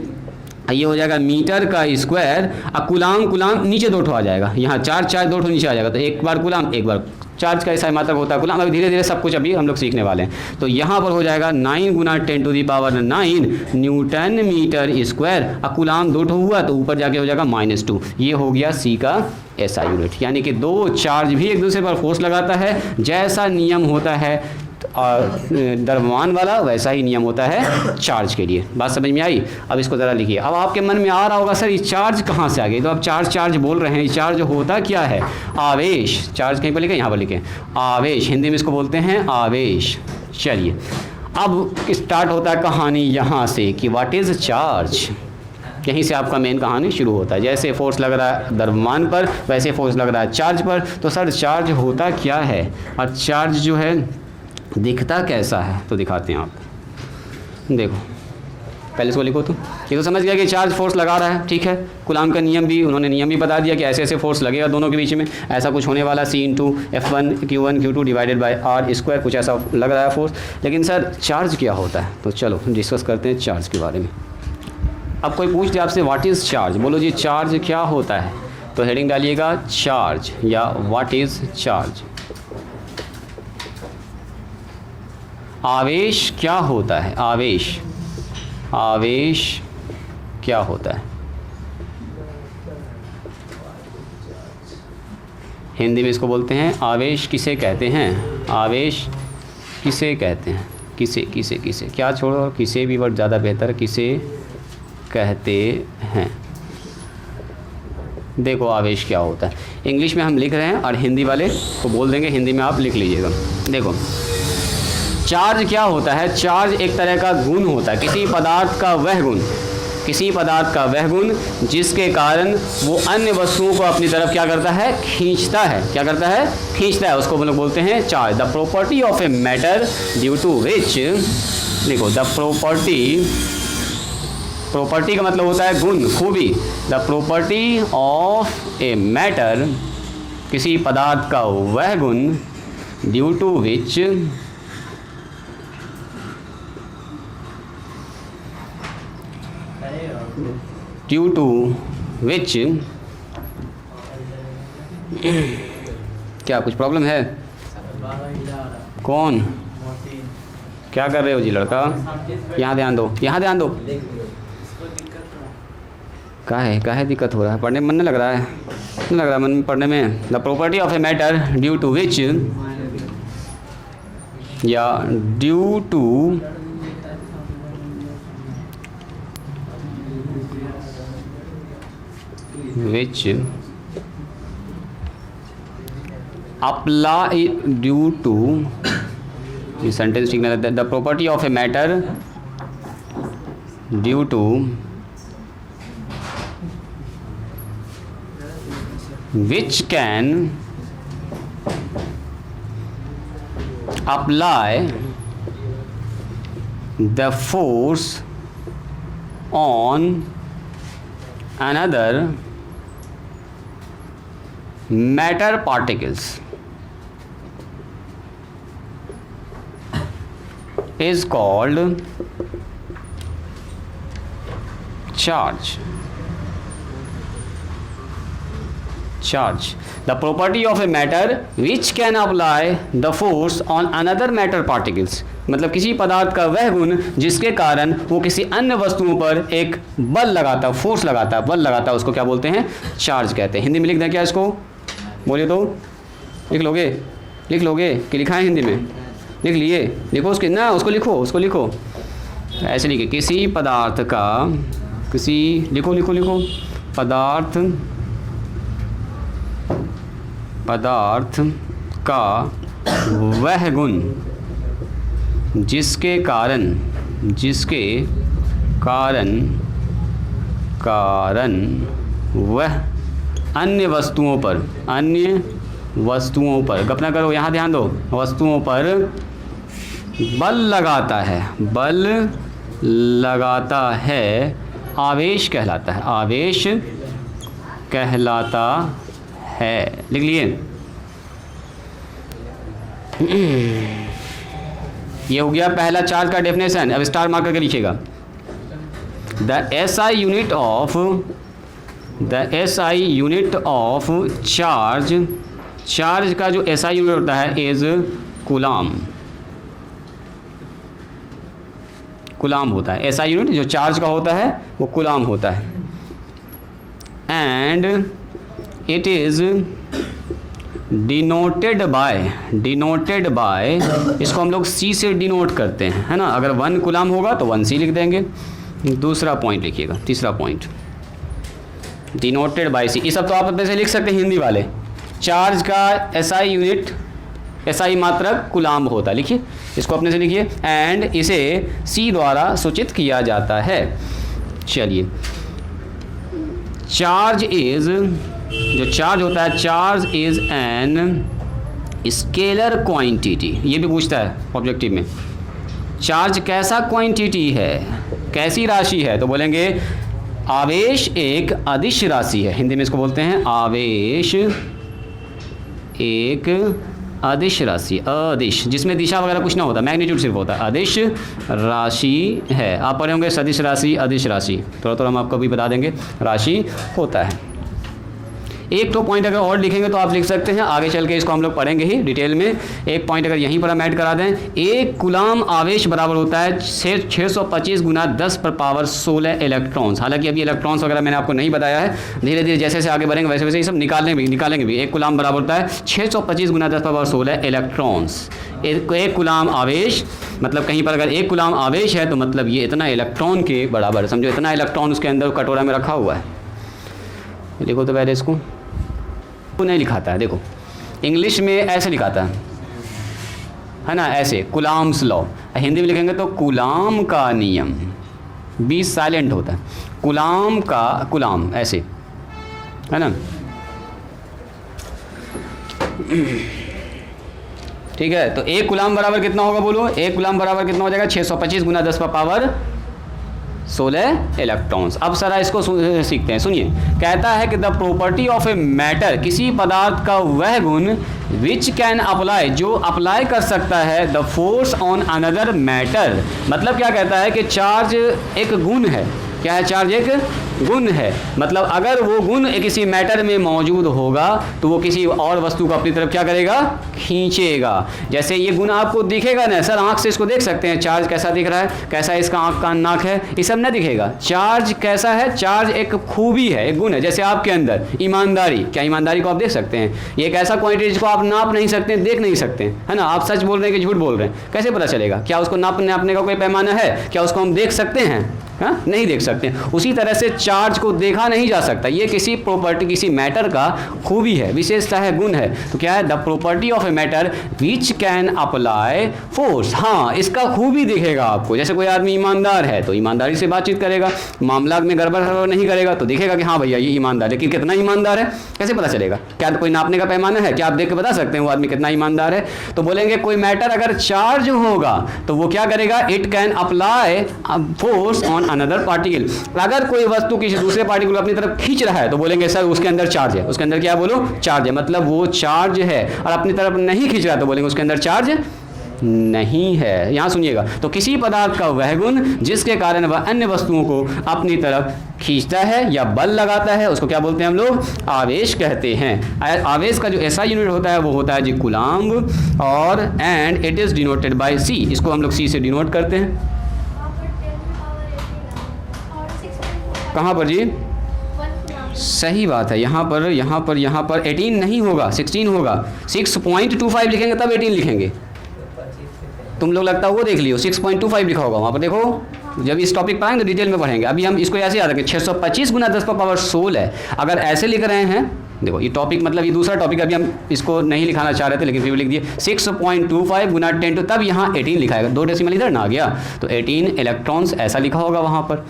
ये हो जाएगा मीटर का स्क्वायर। अब कूलाम नीचे 2 ठो आ जाएगा, यहाँ चार्ज 2 ठो नीचे आ जाएगा, तो एक बार कूलाम एक बार चार्ज का एसआई मात्रक होता है कूलाम। अभी धीरे धीरे सब कुछ अभी हम लोग सीखने वाले हैं। तो यहाँ पर हो जाएगा 9 गुना 10⁻⁹ न्यूटन मीटर स्क्वायर। अब कूलाम 2 ठो हुआ तो ऊपर जाके हो जाएगा -2, ये हो गया सी का एसआई यूनिट। यानी कि 2 चार्ज भी एक दूसरे पर फोर्स लगाता है, जैसा नियम होता है द्रव्यमान वाला वैसा ही नियम होता है चार्ज के लिए। बात समझ में आई? अब इसको ज़रा लिखिए। अब आपके मन में आ रहा होगा सर ये चार्ज कहाँ से आ गई? तो अब चार्ज बोल रहे हैं, चार्ज होता क्या है? आवेश। चार्ज कहीं पर लिखें, यहाँ पर लिखें आवेश, हिंदी में इसको बोलते हैं आवेश। चलिए अब स्टार्ट होता है कहानी यहाँ से कि व्हाट इज़ चार्ज। यहीं से आपका मेन कहानी शुरू होता है। जैसे फोर्स लग रहा है द्रव्यमान पर, वैसे फोर्स लग रहा है चार्ज पर। तो सर चार्ज होता क्या है और चार्ज जो है दिखता कैसा है, तो दिखाते हैं आपको। देखो पहले इसको लिखो। तो ये तो समझ गया कि चार्ज फोर्स लगा रहा है, ठीक है। कूलाम का नियम भी उन्होंने नियम भी बता दिया कि ऐसे ऐसे फोर्स लगेगा दोनों के बीच में, ऐसा कुछ होने वाला C/F1 Q1 Q2 divided bye R², कुछ ऐसा लग रहा है फोर्स। लेकिन सर चार्ज क्या होता है? तो चलो डिस्कस करते हैं चार्ज के बारे में। अब कोई पूछ दे आपसे व्हाट इज़ चार्ज, बोलो जी चार्ज क्या होता है, तो हेडिंग डालिएगा चार्ज या व्हाट इज़ चार्ज। आवेश क्या होता है? आवेश क्या होता है? हिंदी में इसको बोलते हैं आवेश किसे कहते हैं? आवेश किसे कहते हैं? किसे क्या छोड़ो, किसे भी वर्ड ज़्यादा बेहतर, किसे कहते हैं। देखो आवेश क्या होता है, इंग्लिश में हम लिख रहे हैं और हिंदी वाले को बोल देंगे, हिंदी में आप लिख लीजिएगा। देखो चार्ज क्या होता है? चार्ज एक तरह का गुण होता है, किसी पदार्थ का वह गुण जिसके कारण वो अन्य वस्तुओं को अपनी तरफ क्या करता है? खींचता है। क्या करता है? खींचता है। उसको हम लोग बोलते हैं charge. The property of a matter due to which, देखो द प्रॉपर्टी का मतलब होता है गुण, खूबी। The property of a matter, किसी पदार्थ का वह गुण, ड्यू टू विच क्या कुछ प्रॉब्लम है? कौन? क्या कर रहे हो जी लड़का? यहाँ ध्यान दो। काहे दिक्कत हो रहा है? पढ़ने में मन नहीं लग रहा है? नहीं लग रहा मन में पढ़ने में? The property of a matter due to which या due to which apply due to, ये सेंटेंस ठीक नहीं लगता। The property of a matter due to which can apply the force on another matter particles is called charge. The property of a matter which can apply the force on another matter particles, मतलब किसी पदार्थ का वह गुण जिसके कारण वो किसी अन्य वस्तुओं पर एक बल लगाता, फोर्स लगाता, बल लगाता, उसको क्या बोलते हैं? चार्ज कहते हैं। हिंदी में लिख दें क्या इसको? बोलिए तो। लिख लोगे कि लिखा है हिंदी में? लिख लिए? लिखो उसके ना, उसको लिखो ऐसे लिखे, किसी पदार्थ का, लिखो पदार्थ का वह गुण जिसके कारण वह अन्य वस्तुओं पर, गप ना करो, यहाँ ध्यान दो, वस्तुओं पर बल लगाता है, बल लगाता है, आवेश कहलाता है, आवेश कहलाता है। लिख लिए? ये हो गया पहला चार्ज का डेफिनेशन। अब स्टार मार्क करके लिखिएगा। The SI unit of charge, charge का जो एसआई यूनिट होता है इज कूलाम, कूलाम होता है। एसआई यूनिट जो चार्ज का होता है वो कूलाम होता है। And it is denoted bye, इसको हम लोग सी से डिनोट करते हैं, है ना। अगर 1 कूलाम होगा तो 1 सी लिख देंगे। दूसरा पॉइंट लिखिएगा, तीसरा पॉइंट, डिनोटेड बाय सी। ये सब तो आप अपने से लिख सकते हैं हिंदी वाले। चार्ज का एसआई यूनिट, एसआई मात्रक कूलाम होता है, लिखिए इसको अपने से लिखिए। एंड इसे सी द्वारा सूचित किया जाता है। चलिए, चार्ज इज, जो चार्ज होता है, charge is an scalar quantity. ये भी पूछता है ऑब्जेक्टिव में, चार्ज कैसा क्वांटिटी है, कैसी राशि है, तो बोलेंगे आवेश एक अदिश राशि है। हिंदी में इसको बोलते हैं आवेश एक अदिश राशि, अदिश जिसमें दिशा वगैरह कुछ ना होता, मैग्नीट्यूड सिर्फ होता है, अदिश राशि है। आप पढ़े होंगे सदिश राशि, अदिश राशि, थोड़ा थोड़ा हम आपको भी बता देंगे, राशि होता है। एक तो पॉइंट अगर और लिखेंगे तो आप लिख सकते हैं, आगे चल के इसको हम लोग पढ़ेंगे ही डिटेल में। एक पॉइंट अगर यहीं पर हम ऐड करा दें, एक कूलाम आवेश बराबर होता है 625 गुना 10 पर पावर 16 इलेक्ट्रॉन्स। हालांकि अभी इलेक्ट्रॉन्स वगैरह मैंने आपको नहीं बताया है, धीरे धीरे जैसे जैसे आगे बढ़ेंगे वैसे वैसे ये सब निकालेंगे भी। एक कूलाम बराबर होता है 625 गुना 10 पर पावर 16 इलेक्ट्रॉन्स। एक कूलाम आवेश मतलब कहीं पर अगर एक कूलाम आवेश है तो मतलब ये इतना इलेक्ट्रॉन के बराबर, समझो इतना इलेक्ट्रॉन उसके अंदर कटोरा में रखा हुआ है। देखो तो पहले इसको नहीं लिखाता है, देखो इंग्लिश में ऐसे लिखाता है ना, ऐसे कूलाम्स लॉ। हिंदी में लिखेंगे तो कूलाम का नियम, बी साइलेंट होता है, कूलाम का, कूलाम ऐसे, है ना। ठीक है, तो एक कूलाम बराबर कितना होगा बोलो, एक कूलाम बराबर कितना हो जाएगा 625 गुना 10 पर पावर 16 इलेक्ट्रॉन्स। अब सारा इसको सीखते हैं, सुनिए। कहता है कि the property of a matter, किसी पदार्थ का वह गुण विच कैन अप्लाई, जो अप्लाई कर सकता है the force on another matter. मतलब क्या कहता है कि चार्ज एक गुण है। क्या है? चार्ज एक गुण है। मतलब अगर वो गुण किसी मैटर में मौजूद होगा तो वो किसी और वस्तु को अपनी तरफ क्या करेगा? खींचेगा। जैसे ये गुण आपको दिखेगा ना सर, आंख से इसको देख सकते हैं, चार्ज कैसा दिख रहा है, कैसा इसका आंख कान नाक है, ये सब नहीं दिखेगा। चार्ज कैसा है? चार्ज एक खूबी है, एक गुण है। जैसे आपके अंदर ईमानदारी, क्या ईमानदारी को आप देख सकते हैं? ये एक ऐसा क्वांटिटी जिसको आप नाप नहीं सकते, देख नहीं सकते, है ना। आप सच बोल रहे हैं कि झूठ बोल रहे हैं, कैसे पता चलेगा? क्या उसको नापने का कोई पैमाना है? क्या उसको हम देख सकते हैं? हाँ, नहीं देख सकते। उसी तरह से चार्ज को देखा नहीं जा सकता, ये किसी प्रॉपर्टी, किसी मैटर का खूबी है, विशेषता है, गुण है। तो क्या है? The property of a matter which can apply force. हाँ, इसका खूबी दिखेगा आपको। जैसे कोई आदमी ईमानदार है तो ईमानदारी से बातचीत करेगा, मामला में गड़बड़ नहीं करेगा तो दिखेगा कि हाँ भैया ये ईमानदार है। लेकिन कितना ईमानदार है कैसे पता चलेगा? क्या कोई नापने का पैमाना है? क्या आप देख के बता सकते हैं वो आदमी कितना ईमानदार है? तो बोलेंगे कोई मैटर अगर चार्ज होगा तो वो क्या करेगा? It can apply force on another particle. अगर कोई वस्तु किसी दूसरे पार्टिकल को अपनी तरफ खींच रहा है तो बोलेंगे सर उसके अंदर चार्ज है। उसके अंदर क्या बोलो? चार्ज है। मतलब वो चार्ज है। और अपनी तरफ नहीं खींच रहा है तो बोलेंगे उसके अंदर चार्ज नहीं है। यहां सुनिएगा, तो किसी पदार्थ का वह गुण जिसके कारण वह अन्य वस्तुओं को अपनी तरफ खींचता है या बल लगाता है, उसको क्या बोलते हैं हम लोग? आवेश कहते हैं। आवेश का जो ऐसा यूनिट होता है वो होता है जी कूलाम्ब, और and it is denoted by C. इसको हम लोग सी से डिनोट करते हैं। कहाँ पर जी? सही बात है, यहाँ पर 18 नहीं होगा, 16 होगा। 6.25 लिखेंगे तब 18 लिखेंगे। तुम लोग लगता है वो देख लियो, 6.25 लिखा होगा वहाँ पर। देखो जब इस टॉपिक पर आएंगे तो डिटेल में पढ़ेंगे। अभी हम इसको ऐसे याद रखें, 625 गुना 10 पर पावर 16। अगर ऐसे लिख रहे हैं, देखो ये टॉपिक मतलब ये दूसरा टॉपिक, अभी हम इसको नहीं लिखाना चाह रहे थे लेकिन फिर भी लिख दिए। 6.25 गुना 10 तब यहाँ 18 लिखाएगा, 2 डेसिमल इधर ना आ गया तो 18 इलेक्ट्रॉन्स ऐसा लिखा होगा वहाँ पर।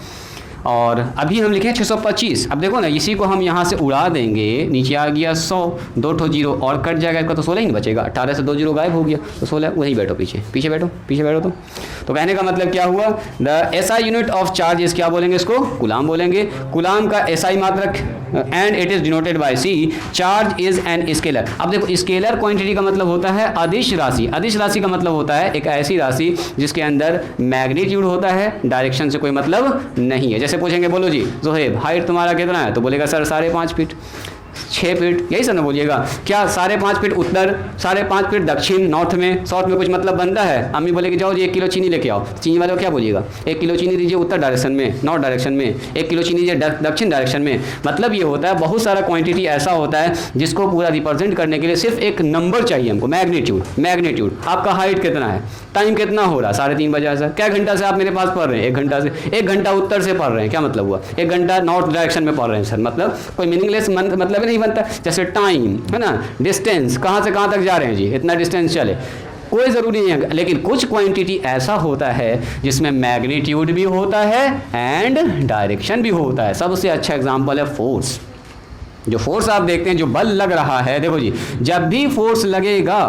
और अभी हम लिखे 625। अब देखो ना, इसी को हम यहाँ से उड़ा देंगे, नीचे आ गया 100, 2 ठो जीरो और कट जाएगा, इसका तो 16 ही नहीं बचेगा। 18 से 2 जीरो गायब हो गया, तो 16। वहीं बैठो, पीछे बैठो। तो कहने का मतलब क्या हुआ, the SI unit of charge is, क्या बोलेंगे इसको, कूलाम बोलेंगे। कूलाम का एसआई मात्रक and it is denoted by C, charge is an scalar. अब देखो, स्केलर क्वांटिटी का मतलब होता है अदिश राशि। अदिश राशि का मतलब होता है एक ऐसी राशि जिसके अंदर मैग्नीट्यूड होता है, डायरेक्शन से कोई मतलब नहीं है। जैसे पूछेंगे, बोलो जी जोहेब हाइट तुम्हारा कितना है, तो बोलेगा सर 5.5 फीट, 6 फीट, यही सर ना बोलिएगा। क्या 5.5 फीट उत्तर, 5.5 फीट दक्षिण, नॉर्थ में, साउथ में कुछ मतलब बनता है। अम्मी बोलेगी जाओ जी 1 किलो चीनी लेके आओ, चीनी वाले को क्या बोलिएगा, 1 किलो चीनी दीजिए उत्तर डायरेक्शन में, नॉर्थ डायरेक्शन में, 1 किलो चीनी दीजिए दक्षिण डायरेक्शन में। मतलब ये होता है बहुत सारा क्वांटिटी ऐसा होता है जिसको पूरा रिप्रेजेंट करने के लिए सिर्फ एक नंबर चाहिए हमको, मैग्नीट्यूड। आपका हाइट कितना है, टाइम कितना हो रहा, 3:30 बजे सर, क्या घंटा से आप मेरे पास पढ़ रहे हैं, 1 घंटा से, 1 घंटा उत्तर से पढ़ रहे हैं, क्या मतलब हुआ, 1 घंटा नॉर्थ डायरेक्शन में पढ़ रहे हैं सर, मतलब कोई मीनिंगलेस मतलब नहीं बनता। जैसे टाइम है ना, डिस्टेंस, कहाँ से कहाँ तक जा रहे हैं जी, इतना डिस्टेंस चले, कोई ज़रूरी नहीं है। लेकिन कुछ क्वांटिटी ऐसा होता है जिसमें मैग्नीट्यूड भी होता है एंड डायरेक्शन भी होता है। सबसे अच्छा एग्जांपल है फोर्स। जो फोर्स आप देखते हैं, जो बल लग रहा है, देखो जी, जब भी फोर्स लगेगा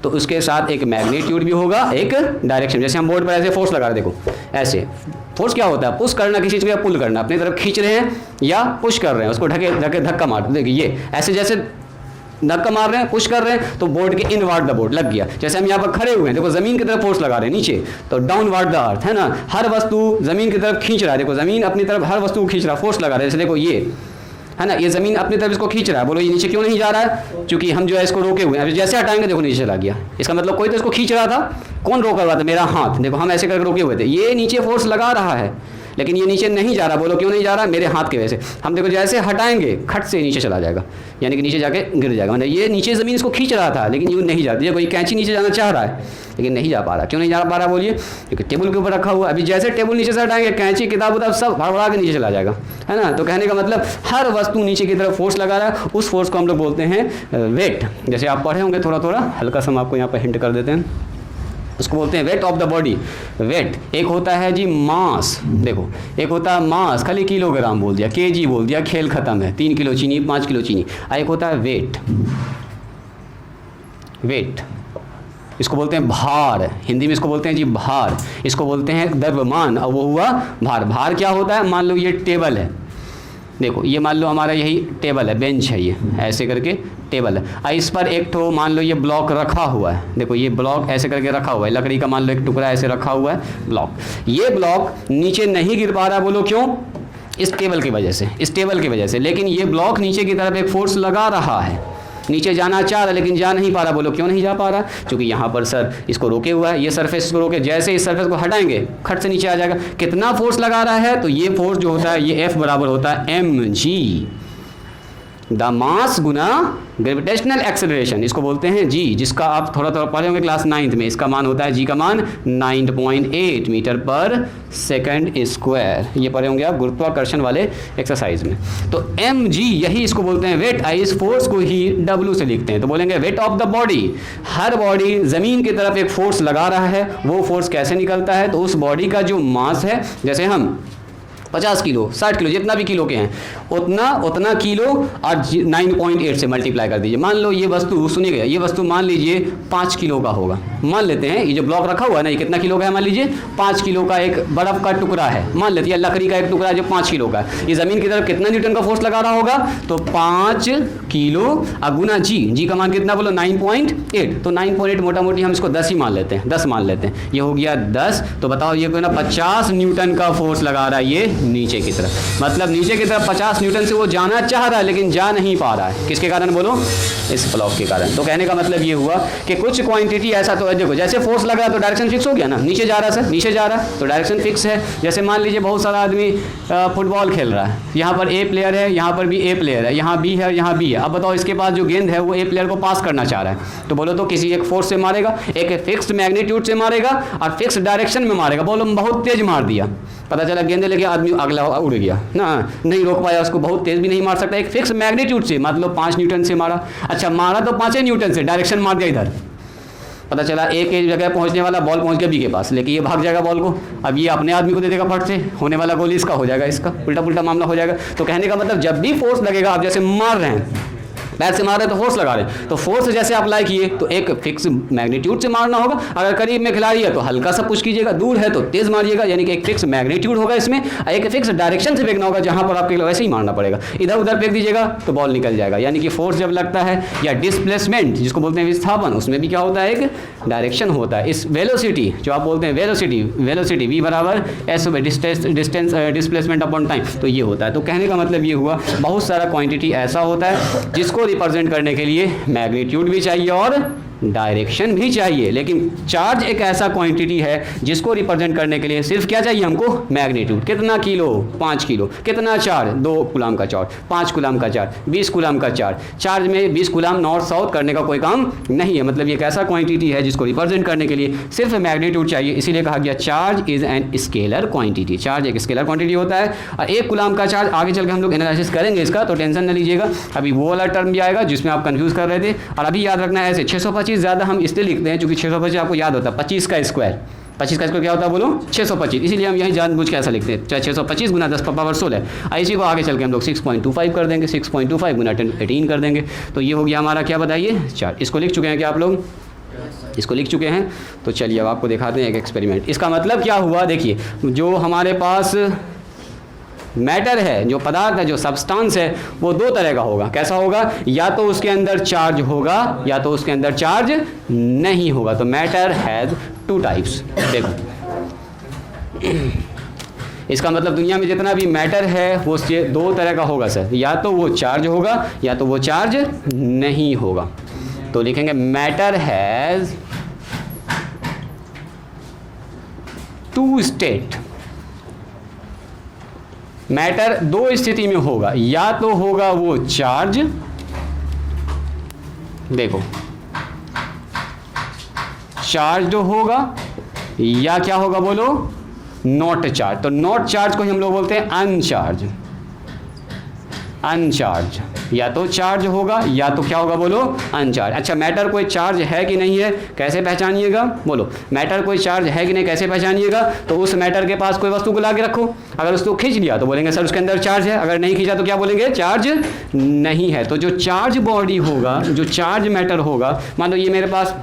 तो उसके साथ एक मैग्नीट्यूड भी होगा, एक डायरेक्शन। जैसे हम बोर्ड पर ऐसे फोर्स लगा रहे हैं, देखो ऐसे, फोर्स क्या होता है, पुश करना किसी चीज़ को, पुल करना, अपनी तरफ खींच रहे हैं या पुश कर रहे हैं, उसको धक्का मार, देखिए ये ऐसे, जैसे धक्का मार रहे हैं, पुश कर रहे हैं, तो बोर्ड के इनवर्ड द बोर्ड लग गया। जैसे हम यहाँ पर खड़े हुए हैं, देखो जमीन की तरफ फोर्स लगा रहे हैं नीचे, तो डाउनवर्ड द अर्थ, है ना, हर वस्तु जमीन की तरफ खींच रहा है। देखो जमीन अपनी तरफ हर वस्तु को खींच रहा है, फोर्स लगा रहे हैं। जैसे देखो ये है ना, ये जमीन अपनी तरफ इसको खींच रहा है, बोलो ये नीचे क्यों नहीं जा रहा है, क्योंकि हम जो है इसको रोके हुए हैं। अभी जैसे हटाएंगे देखो नीचे चला गया, इसका मतलब कोई तो इसको खींच रहा था, कौन रोका हुआ था, मेरा हाथ। देखो हम ऐसे करके रोके हुए थे, ये नीचे फोर्स लगा रहा है लेकिन ये नीचे नहीं जा रहा, बोलो क्यों नहीं जा रहा, मेरे हाथ की वजह से। हम देखो जैसे हटाएंगे खट से नीचे चला जाएगा, यानी कि नीचे जाके गिर जाएगा। मतलब ये नीचे ज़मीन इसको खींच रहा था लेकिन यूँ नहीं जाती है। कोई कैंची नीचे जाना चाह रहा है लेकिन नहीं जा पा रहा, क्यों नहीं जा पा रहा बोलिए, क्योंकि टेबल के ऊपर रखा हुआ। अभी जैसे टेबल नीचे से हटाएंगे, कैंची किताब उताब सब भड़बड़ा के नीचे चला जाएगा, है ना। तो कहने का मतलब हर वस्तु नीचे की तरफ फोर्स लगा रहा है, उस फोर्स को हम लोग बोलते हैं वेट। जैसे आप पढ़े होंगे, थोड़ा हल्का सा हम आपको यहाँ पर हिंट कर देते हैं, उसको बोलते हैं weight of the body. Weight एक होता है जी मास, देखो एक होता है मास, खाली किलोग्राम बोल दिया, केजी बोल दिया, खेल खत्म है, 3 किलो चीनी, 5 किलो चीनी। एक होता है वेट, वेट इसको बोलते हैं भार, हिंदी में इसको बोलते हैं जी भार, इसको बोलते हैं द्रव्यमान, और वो हुआ भार। भार क्या होता है, मान लो ये टेबल है, देखो ये मान लो हमारा यही टेबल है, बेंच है, ये ऐसे करके टेबल है, इस पर एक ठो मान लो ये ब्लॉक रखा हुआ है, देखो ये ब्लॉक ऐसे करके रखा हुआ है, लकड़ी का मान लो एक टुकड़ा ऐसे रखा हुआ है ब्लॉक। ये ब्लॉक नीचे नहीं गिर पा रहा, बोलो क्यों, इस टेबल की वजह से, इस टेबल की वजह से। लेकिन ये ब्लॉक नीचे की तरफ एक फोर्स लगा रहा है, नीचे जाना चाह रहा है लेकिन जा नहीं पा रहा, बोलो क्यों नहीं जा पा रहा, क्योंकि यहाँ पर सर इसको रोके हुआ है, ये सरफेस को रोके, जैसे इस सरफेस को हटाएंगे खट से नीचे आ जाएगा। कितना फोर्स लगा रहा है, तो ये फोर्स जो होता है ये F बराबर होता है mg, the mass Guna gravitational acceleration, इसको बोलते हैं जी, जिसका आप थोड़ा पढ़े होंगे क्लास 9th में। इसका मान होता है जी का मान 9.8 मीटर पर सेकंड स्क्वायर, ये पढ़े होंगे आप गुरुत्वाकर्षण वाले एक्सरसाइज में। तो mg यही इसको बोलते हैं वेट। इस फोर्स को ही W से लिखते हैं, तो बोलेंगे wait of the body. Her body ज़मीन की तरफ एक फोर्स लगा रहा है, वो फोर्स कैसे निकलता है, तो उस बॉडी का जो मास है, जैसे हम 50 किलो 60 किलो जितना भी किलो के हैं, उतना किलो और 9.8 से मल्टीप्लाई कर दीजिए। मान लो ये वस्तु, सुनिएगा, ये वस्तु मान लीजिए 5 किलो का होगा, मान लेते हैं। ये जो ब्लॉक रखा हुआ है ना, ये कितना किलो का है, मान लीजिए 5 किलो का एक बर्फ़ का टुकड़ा है, मान लेते हैं लकड़ी का एक टुकड़ा है जो 5 किलो का है। ये ज़मीन की तरफ कितना न्यूटन का फोर्स लगा रहा होगा, तो 5 किलो गुना जी का मान कितना बोलो 9.8, तो 9.8 मोटा मोटी हम इसको 10 ही मान लेते हैं, 10 मान लेते हैं, ये हो गया 10। तो बताओ ये ना 50 न्यूटन का फोर्स लगा रहा है ये नीचे की तरफ, मतलब नीचे की तरफ 50 न्यूटन से वो जाना चाह रहा है लेकिन जा नहीं पा रहा है। किसके कारण बोलो, इस ब्लॉक के कारण। तो कहने का मतलब ये हुआ कि कुछ क्वांटिटी ऐसा, तो देखो जैसे फोर्स लगा तो डायरेक्शन फिक्स हो गया ना, नीचे जा रहा है सर, नीचे जा रहा है तो डायरेक्शन फिक्स है। जैसे मान लीजिए बहुत सारा आदमी फुटबॉल खेल रहा है, यहाँ पर ए प्लेयर है, यहाँ पर भी ए प्लेयर है, यहाँ बी है, यहाँ बी है। अब बताओ इसके पास जो गेंद है वो ए प्लेयर को पास करना चाह रहा है, तो बोलो तो किसी एक फोर्स से मारेगा, एक फिक्स्ड मैग्नीट्यूड से मारेगा और फिक्स डायरेक्शन में मारेगा। बोलो बहुत तेज मार दिया, पता चला गेंदे लेके आदमी अगला उड़ गया ना, नहीं रोक पाया उसको, बहुत तेज भी नहीं मार सकता। एक फिक्स मैग्नीट्यूड से मतलब 5 न्यूटन से मारा, अच्छा मारा तो 5 न्यूटन से, डायरेक्शन मार दिया इधर पता चला ए के जगह पहुंचने वाला बॉल पहुंच गया बी के पास, लेकिन ये भाग जाएगा बॉल को, अब ये अपने आदमी को दे देगा फट से, होने वाला गोल इसका हो जाएगा, इसका उल्टा पुल्टा मामला हो जाएगा। तो कहने का मतलब जब भी फोर्स लगेगा, आप जैसे मार रहे हैं, पैर से मार रहे हैं तो फोर्स लगा रहे हैं, तो फोर्स जैसे अप्लाई किए तो एक फिक्स मैग्नीट्यूड से मारना होगा। अगर करीब में खिलाड़ी है तो हल्का सा पुश कीजिएगा, दूर है तो तेज मारिएगा, यानी कि एक फिक्स मैग्नीट्यूड होगा इसमें, एक फिक्स डायरेक्शन से फेंकना होगा जहां पर आपके वैसे ही मारना पड़ेगा। इधर उधर फेंक दीजिएगा तो बॉल निकल जाएगा। यानी कि फोर्स जब लगता है या डिस्प्लेसमेंट जिसको बोलते हैं विस्थापन, उसमें भी क्या होता है, एक डायरेक्शन होता है। इस वेलोसिटी जो आप बोलते हैं वेलोसिटी v बराबर S distance displacement upon time, तो ये होता है। तो कहने का मतलब ये हुआ बहुत सारा क्वांटिटी ऐसा होता है जिसको रिप्रेजेंट करने के लिए मैग्नीट्यूड भी चाहिए और डायरेक्शन भी चाहिए, लेकिन चार्ज एक ऐसा क्वांटिटी है जिसको रिप्रेजेंट करने के लिए सिर्फ क्या चाहिए हमको, मैग्नीट्यूड। कितना किलो, 5 किलो, कितना चार्ज, 2 कूलम का चार्ज, 5 कूलम का चार्ज, 20 कूलम का चार्ज। चार्ज में 20 कूलम नॉर्थ साउथ करने का कोई काम नहीं है, मतलब ये एक ऐसा क्वांटिटी है जिसको रिप्रेजेंट करने के लिए सिर्फ मैग्नीट्यूड चाहिए, इसीलिए कहा गया charge is an scalar quantity. Charge एक स्केलर क्वांटिटी होता है और 1 कूलम का चार्ज, आगे चल के हम लोग एनालिसिस करेंगे इसका, तो टेंशन न लीजिएगा, अभी वो वाला टर्म भी आएगा जिसमें आप कंफ्यूज कर रहे थे। और अभी याद रखना है ऐसे 625 ज़्यादा हम इसलिए लिखते हैं क्योंकि 625 आपको याद होता है 25 का स्क्वायर, 25 का स्क्वायर क्या होता है बोलो, 625, इसीलिए हम यही जानबूझ के ऐसा लिखते हैं, 625 गुना 10 पावर 16। इसी को आगे चल के हम लोग 6.25 कर देंगे, 6.25 गुना 18 कर देंगे, तो ये हो गया हमारा क्या बताइए, चार्ज। इसको लिख चुके हैं क्या आप लोग, इसको लिख चुके हैं? तो चलिए अब आपको दिखाते हैं एक एक्सपेरिमेंट। इसका मतलब क्या हुआ, देखिए जो हमारे पास मैटर है, जो पदार्थ है, जो सब्सटेंस है, वो 2 तरह का होगा। कैसा होगा, या तो उसके अंदर चार्ज होगा या तो उसके अंदर चार्ज नहीं होगा। तो मैटर हैज 2 टाइप्स। देखो इसका मतलब दुनिया में जितना भी मैटर है वो 2 तरह का होगा सर, या तो वो चार्ज होगा या तो वो चार्ज नहीं होगा। तो लिखेंगे मैटर हैज 2 स्टेट। मैटर 2 स्थिति में होगा, या तो होगा वो चार्ज, देखो चार्ज होगा, या क्या होगा बोलो, नॉट चार्ज। तो नॉट चार्ज को हम लोग बोलते हैं अनचार्ज। अनचार्ज या तो चार्ज होगा या तो क्या होगा बोलो, अनचार्ज। अच्छा मैटर कोई चार्ज है कि नहीं है कैसे पहचानिएगा, बोलो मैटर कोई चार्ज है कि नहीं कैसे पहचानिएगा। तो उस मैटर के पास कोई वस्तु को ला के रखो, अगर उसको खींच लिया तो बोलेंगे सर उसके अंदर चार्ज है, अगर नहीं खींचा तो क्या बोलेंगे, चार्ज नहीं है। तो जो चार्ज बॉडी होगा, जो चार्ज मैटर होगा, मान लो ये मेरे पास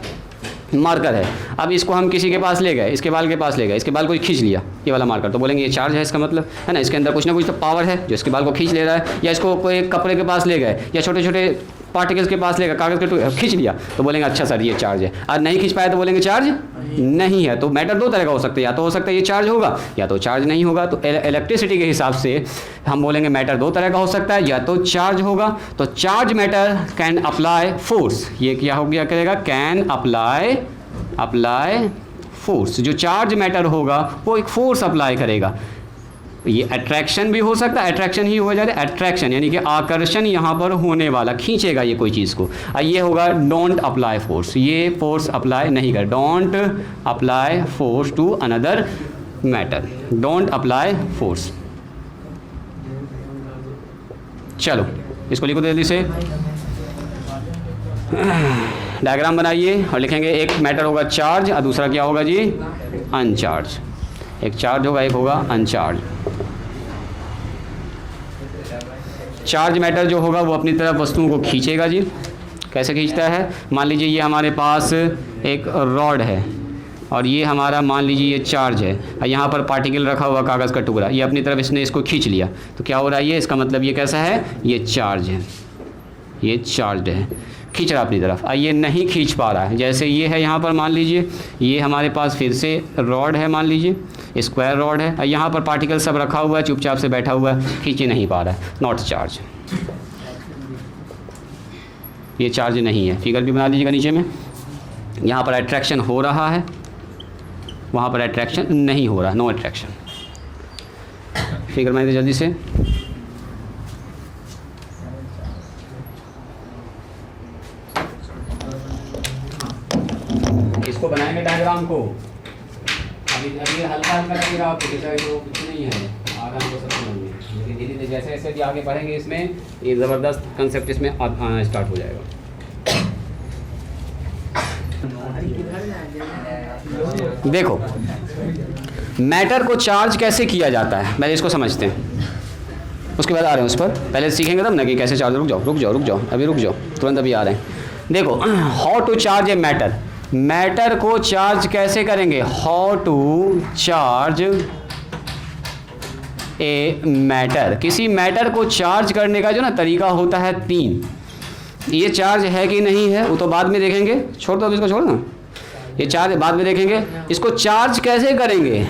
मार्कर है, अब इसको हम किसी के पास ले गए, इसके बाल के पास ले गए, इसके बाल को खींच लिया ये वाला मार्कर, तो बोलेंगे ये चार्ज है, इसका मतलब है ना, इसके अंदर कुछ ना कुछ तो पावर है जो इसके बाल को खींच ले रहा है। या इसको कोई कपड़े के पास ले गए या छोटे छोटे पार्टिकल्स के पास ले गए, कागज़ के खींच लिया तो बोलेंगे अच्छा सर ये चार्ज है, और नहीं खींच पाए तो बोलेंगे चार्ज नहीं है। तो मैटर 2 तरह का हो सकता है, या तो हो सकता है ये चार्ज होगा या तो चार्ज नहीं होगा। तो इलेक्ट्रिसिटी के हिसाब से हम बोलेंगे मैटर 2 तरह का हो सकता है, या तो चार्ज होगा। तो charge matter can apply force, ये क्या हो गया करेगा, कैन अप्लाई फोर्स। जो चार्ज मैटर होगा वो एक फोर्स अप्लाई करेगा। ये अट्रैक्शन भी हो सकता है, अट्रैक्शन ही हो जाए, अट्रैक्शन यानी कि आकर्षण यहाँ पर होने वाला, खींचेगा ये कोई चीज़ को। ये होगा डोंट अप्लाई फोर्स, ये फोर्स अप्लाई नहीं कर, don't apply force to another matter, don't apply force. चलो इसको लिखो जल्दी से, डायग्राम बनाइए और लिखेंगे एक मैटर होगा चार्ज और दूसरा क्या होगा जी, अनचार्ज। एक चार्ज होगा एक होगा अनचार्ज। चार्ज मैटर जो होगा वो अपनी तरफ वस्तुओं को खींचेगा जी। कैसे खींचता है, मान लीजिए ये हमारे पास एक रॉड है और ये हमारा मान लीजिए ये चार्ज है और यहाँ पर पार्टिकल रखा हुआ कागज़ का टुकड़ा, ये अपनी तरफ इसने इसको खींच लिया तो क्या हो रहा है, ये इसका मतलब ये कैसा है, ये चार्ज है, ये चार्ज है, खींच रहा अपनी तरफ। ये नहीं खींच पा रहा है, जैसे ये है यहाँ पर मान लीजिए ये हमारे पास फिर से रॉड है, मान लीजिए स्क्वायर रॉड है, यहाँ पर पार्टिकल सब रखा हुआ है, चुपचाप से बैठा हुआ है, खींच नहीं पा रहा है, नॉट चार्ज, ये चार्ज नहीं है। फिगर भी बना लीजिएगा नीचे में, यहाँ पर अट्रैक्शन हो रहा है, वहाँ पर अट्रैक्शन नहीं हो रहा, नो अट्रैक्शन। फिगर बना दीजिए जल्दी से। इसको बनाएंगे डायग्राम को, अभी हल्का हल्का लगेगा आपको, जैसा तो कुछ नहीं है, आगे हमको सब समझ में, लेकिन धीरे धीरे जैसे जैसे भी आगे बढ़ेंगे इसमें ये ज़बरदस्त कंसेप्ट इसमें स्टार्ट हो जाएगा। देखो मैटर को चार्ज कैसे किया जाता है, पहले इसको समझते हैं, उसके बाद आ रहे हैं उस पर। पहले सीखेंगे तब ना कि कैसे चार्ज। रुक जाओ, अभी रुक जाओ, तुरंत अभी आ रहे हैं। देखो how to charge a matter, matter को चार्ज कैसे करेंगे, how to charge a matter. किसी मैटर को चार्ज करने का जो ना तरीका होता है 3। ये चार्ज है कि नहीं है वो तो बाद में देखेंगे, छोड़ दो, अब इसको छोड़ ना, ये चार्ज बाद में देखेंगे। इसको चार्ज कैसे करेंगे,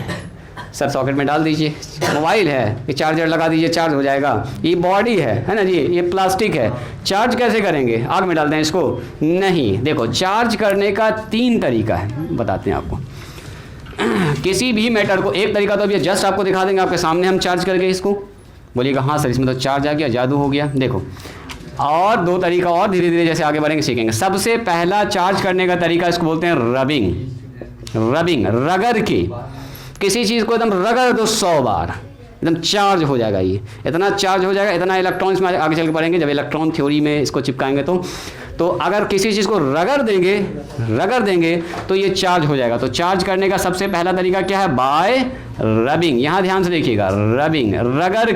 सर सॉकेट में डाल दीजिए, मोबाइल है ये चार्जर लगा दीजिए, चार्ज हो जाएगा। ये बॉडी है ना जी, ये प्लास्टिक है, चार्ज कैसे करेंगे, आग में डालते हैं इसको, नहीं। देखो चार्ज करने का 3 तरीका है, बताते हैं आपको। किसी भी मैटर को, एक तरीका तो अभी जस्ट आपको दिखा देंगे आपके सामने हम चार्ज करके इसको, बोलिएगा हाँ सर इसमें तो चार्ज आ गया, जादू हो गया। देखो और 2 तरीका और धीरे धीरे जैसे आगे बढ़ेंगे सीखेंगे। सबसे पहला चार्ज करने का तरीका इसको बोलते हैं रबिंग, रगड़ के किसी चीज़ को एकदम रगड़ दो 100 बार, एकदम चार्ज हो जाएगा। ये इतना चार्ज हो जाएगा, इतना इलेक्ट्रॉन्स में आगे चल के पढ़ेंगे जब इलेक्ट्रॉन थ्योरी में इसको चिपकाएंगे तो अगर किसी चीज़ को रगड़ देंगे तो ये चार्ज हो जाएगा। तो चार्ज करने का सबसे पहला तरीका क्या है, बाय रबिंग। यहाँ ध्यान से देखिएगा, रबिंग, रगड़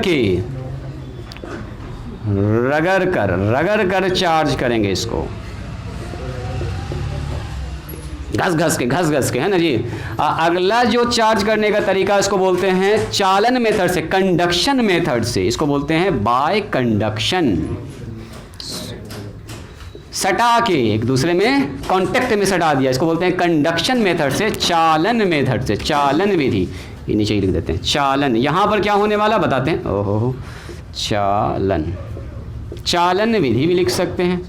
कर चार्ज करेंगे इसको, घस घस के, है ना जी। अगला जो चार्ज करने का तरीका इसको बोलते हैं चालन मेथड से, कंडक्शन मेथड से, इसको बोलते हैं बाय कंडक्शन। सटा के एक दूसरे में कांटेक्ट में सटा दिया, इसको बोलते हैं कंडक्शन मेथड से, चालन मेथड से, चालन विधि। ये नीचे ही लिख देते हैं चालन। यहाँ पर क्या होने वाला बताते हैं, ओहो चालन विधि भी लिख सकते हैं,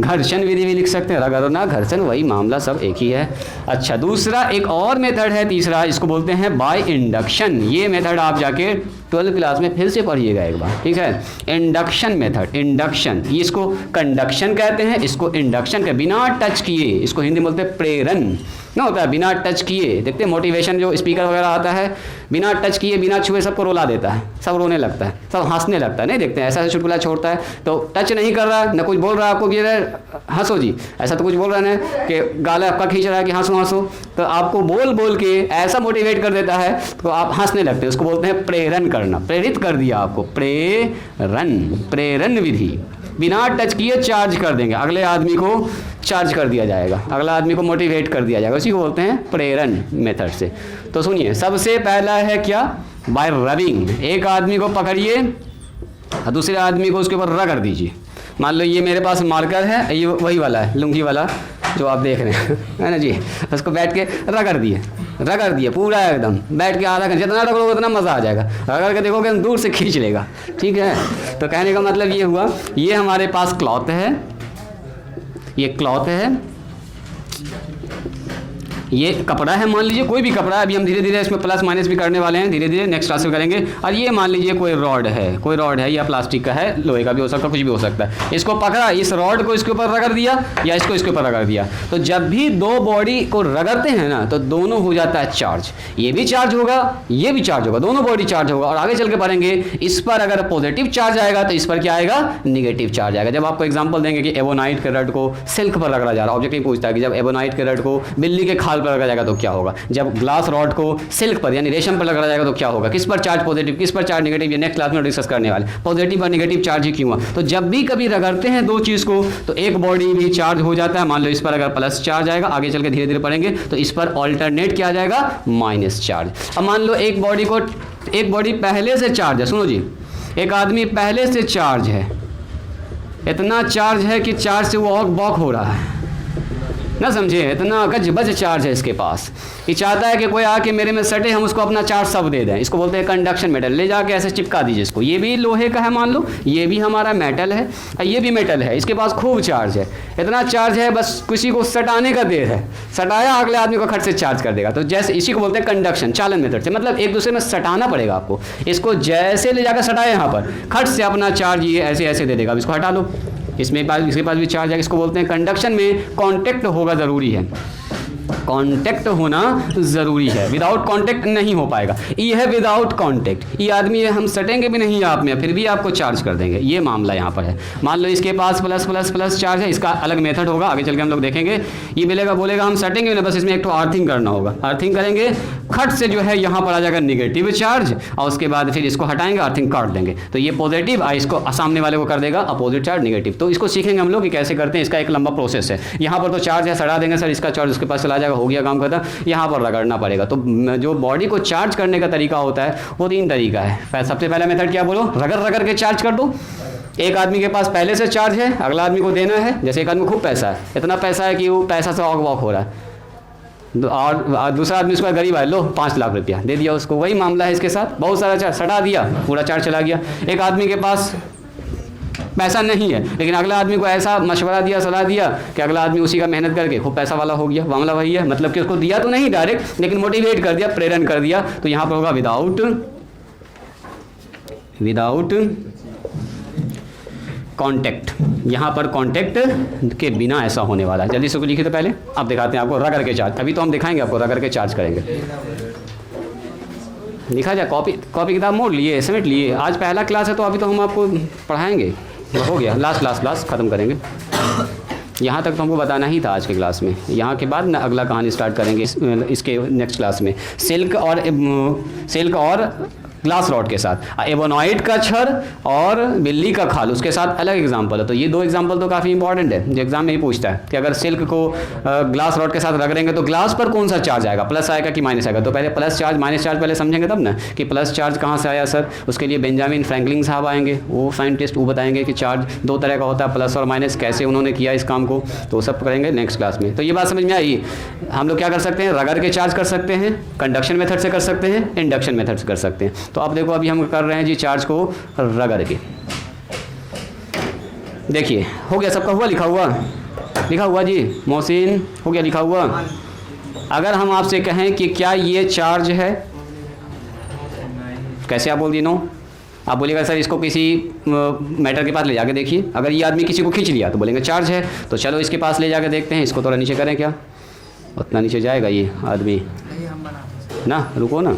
घर्षण विधि भी लिख सकते हैं, रगड़ना घर्षण वही मामला, सब एक ही है। अच्छा दूसरा एक और मेथड है तीसरा, इसको बोलते हैं बाय इंडक्शन। ये मेथड आप जाके 12th क्लास में फिर से पढ़िएगा एक बार, ठीक है। इंडक्शन मेथड, इंडक्शन, ये इसको कंडक्शन कहते हैं, इसको इंडक्शन के बिना टच किए, इसको हिंदी में बोलते हैं प्रेरण ना होता है, बिना टच किए। देखते हैं मोटिवेशन जो स्पीकर वगैरह आता है, बिना टच किए बिना छुए सबको रुला देता है, सब रोने लगता है, सब हंसने लगता है, नहीं देखते हैं ऐसा ऐसा चुटकुला छोड़ता है तो टच नहीं कर रहा न कुछ बोल रहा है आपको कि हंसो जी, ऐसा तो कुछ बोल रहा है कि गाला आपका खींच रहा है कि हंसो, तो आपको बोल के ऐसा मोटिवेट कर देता है तो आप हंसने लगते हैं। उसको बोलते हैं प्रेरण करना, प्रेरित कर दिया आपको, प्रेरण विधि। बिना टच किए चार्ज कर देंगे, अगले आदमी को चार्ज कर दिया जाएगा, अगला आदमी को मोटिवेट कर दिया जाएगा, उसी को बोलते हैं प्रेरण मेथड से। तो सुनिए, सबसे पहला है क्या, बाय रबिंग। एक आदमी को पकड़िए और दूसरे आदमी को उसके ऊपर रगड़ दीजिए। मान लो ये मेरे पास मार्कर है, ये वही वाला है, लुंगी वाला जो आप देख रहे हैं, है ना जी। उसको बैठ के रगड़ दिए पूरा एकदम, बैठ के आधा घंटा, जितना रगड़ोगे उतना मज़ा आ जाएगा, रगड़ के देखोगे दूर से खींच लेगा, ठीक है। तो कहने का मतलब ये हुआ, ये हमारे पास क्लॉथ है, ये क्लॉथ है, ये कपड़ा है, मान लीजिए कोई भी कपड़ा है, अभी हम धीरे धीरे इसमें प्लस माइनस भी करने वाले हैं, धीरे धीरे नेक्स्ट क्लास में करेंगे। और ये मान लीजिए कोई रॉड है, या प्लास्टिक का है, लोहे का भी हो सकता है, कुछ भी हो सकता है। इसको पकड़ा, इस रॉड को इसके ऊपर रगड़ दिया या इसको इसके ऊपर रगड़ दिया, तो जब भी 2 बॉडी को रगड़ते हैं ना तो दोनों हो जाता है चार्ज, ये भी चार्ज होगा, ये भी चार्ज होगा, दोनों बॉडी चार्ज होगा। और आगे चल के पढ़ेंगे, इस पर अगर पॉजिटिव चार्ज आएगा तो इस पर क्या आएगा, निगेटिव चार्ज आएगा। जब आपको एग्जाम्पल देंगे कि एबोनाइट के रड को सिल्क पर रगड़ा जा रहा है, ऑब्जेक्टिव पूछता है कि जब एबोनाइट के रड को बिल्ली के खाल पर रगड़ा जाएगा तो क्या होगा, जब ग्लास रॉड को सिल्क पर यानी रेशम पर रगड़ा जाएगा तो क्या होगा, किस पर चार्ज पॉजिटिव, किस पर चार्ज नेगेटिव, ये नेक्स्ट क्लास में डिस्कस करने वाले। पॉजिटिव और नेगेटिव चार्ज ही क्यों हुआ, तो जब भी कभी रगड़ते हैं 2 चीज़ को तो एक बॉडी भी चार्ज हो जाता है। मान लो इस पर अगर प्लस चार्ज आएगा, आगे चल के धीरे धीरे पढ़ेंगे तो इस पर ऑल्टरनेट क्या आ जाएगा, माइनस चार्ज। अब मान लो एक बॉडी पहले से चार्ज है, सुनो जी, एक आदमी पहले से चार्ज है, इतना चार्ज है कि चार्ज से वो बॉक हो रहा है ना, समझे, इतना गज बज चार्ज है इसके पास। ये चाहता है कि कोई आके मेरे में सटे, हम उसको अपना चार्ज सब दे दें। इसको बोलते हैं कंडक्शन मेटल, ले जाके ऐसे चिपका दीजिए इसको। ये भी लोहे का है, मान लो ये भी हमारा मेटल है, ये भी मेटल है, इसके पास खूब चार्ज है, इतना चार्ज है बस किसी को सटाने का देर है, सटाया अगले आदमी को खट से चार्ज कर देगा। तो जैसे इसी को बोलते हैं कंडक्शन, चालन मेथड से, मतलब एक दूसरे में सटाना पड़ेगा आपको। इसको जैसे ले जाकर सटाए यहाँ पर, खट से अपना चार्ज ये ऐसे ऐसे दे देगा। अब इसको हटा लो, इसके पास भी चार्ज है, इसको बोलते हैं कंडक्शन में कांटेक्ट होगा ज़रूरी है। कांटेक्ट होना ज़रूरी है, विदाउट कांटेक्ट नहीं हो पाएगा। ये है विदाउट कांटेक्ट, ये आदमी हम सटेंगे भी नहीं आप में, फिर भी आपको चार्ज कर देंगे, ये मामला यहाँ पर है। मान लो इसके पास प्लस प्लस प्लस चार्ज है, इसका अलग मेथड होगा, आगे चल के हम लोग देखेंगे। ये मिलेगा, बोलेगा हम सटेंगे ना, बस इसमें एक तो अर्थिंग करना होगा, अर्थिंग करेंगे, खट से जो है यहाँ पर आ जाएगा निगेटिव चार्ज, और उसके बाद फिर इसको हटाएंगे, अर्थिंग काट देंगे, तो ये पॉजिटिव, और इसको सामने वाले को कर देगा अपोजिट चार्ज निगेटिव। तो इसको सीखेंगे हम लोग कि कैसे करते हैं, इसका एक लंबा प्रोसेस है। यहाँ पर तो चार्ज है, सड़ा देंगे सर, इसका चार्ज उसके पास चला जाएगा, हो गया काम खत्म। यहाँ पर रगड़ना पड़ेगा। तो जो बॉडी को चार्ज करने का तरीका होता है वो 3 तरीका है। सबसे पहला मेथड क्या बोलो, रगड़ रगड़ के चार्ज कर दो। एक आदमी के पास पहले से चार्ज है, अगला आदमी को देना है। जैसे एक आदमी को खूब पैसा है, इतना पैसा है कि वो पैसा से ऑक वॉक हो रहा है, और दूसरा आदमी उसका गरीब है, लो 5 लाख रुपया दे दिया उसको। वही मामला है इसके साथ, बहुत सारा चार्ज सटा दिया, पूरा चार्ज चला गया। एक आदमी के पास पैसा नहीं है, लेकिन अगला आदमी को ऐसा मशवरा दिया, सलाह दिया कि अगला आदमी उसी का मेहनत करके खूब पैसा वाला हो गया। मामला वही है, मतलब कि उसको दिया तो नहीं डायरेक्ट, लेकिन मोटिवेट कर दिया, प्रेरण कर दिया। तो यहाँ पर होगा विदाउट कांटेक्ट। यहाँ पर कांटेक्ट के बिना ऐसा होने वाला है। जल्दी से लिखिए तो पहले, अब दिखाते हैं आपको रगड़ के चार्ज। अभी तो हम दिखाएंगे आपको रगड़ के चार्ज करेंगे। लिखा जाए, कॉपी किताब मोड़ लिए, समेट लिए। आज पहला क्लास है तो अभी तो हम आपको पढ़ाएंगे, हो गया लास्ट क्लास ख़त्म करेंगे। यहाँ तक तो हमको बताना ही था आज के क्लास में। यहाँ के बाद ना अगला कहानी स्टार्ट करेंगे इसके नेक्स्ट क्लास में, सिल्क और ग्लास रॉड के साथ, एबोनॉइड का छड़ और बिल्ली का खाल, उसके साथ अलग एग्जाम्पल है। तो ये 2 एग्जाम्पल तो काफ़ी इंपॉर्टेंट है, जो एग्जाम में ही पूछता है कि अगर सिल्क को ग्लास रॉड के साथ रगड़ेंगे तो ग्लास पर कौन सा चार्ज आएगा, प्लस आएगा कि माइनस आएगा। तो पहले प्लस चार्ज माइनस चार्ज पहले समझेंगे तब ना कि प्लस चार्ज कहाँ से आया सर। उसके लिए बेंजामिन फ्रैंकलिन साहब आएंगे, वो साइंटिस्ट, वो बताएंगे कि चार्ज 2 तरह का होता है, प्लस और माइनस, कैसे उन्होंने किया इस काम को, तो सब करेंगे नेक्स्ट क्लास में। तो ये बात समझ में आई। हम लोग क्या कर सकते हैं, रगड़ के चार्ज कर सकते हैं, कंडक्शन मेथड से कर सकते हैं, इंडक्शन मेथड से कर सकते हैं। तो अब देखो, अभी हम कर रहे हैं जी चार्ज को रगड़ के। देखिए हो गया, सबका हुआ, लिखा हुआ जी, मोहसिन हो गया लिखा हुआ। अगर हम आपसे कहें कि क्या ये चार्ज है, कैसे आप बोल दिए नो। आप बोलेगा सर इसको किसी मैटर के पास ले जाके देखिए। अगर ये आदमी किसी को खींच लिया तो बोलेंगे चार्ज है, तो चलो इसके पास ले जाके देखते हैं। इसको थोड़ा नीचे करें, क्या उतना नीचे जाएगा ये आदमी ना, रुको ना,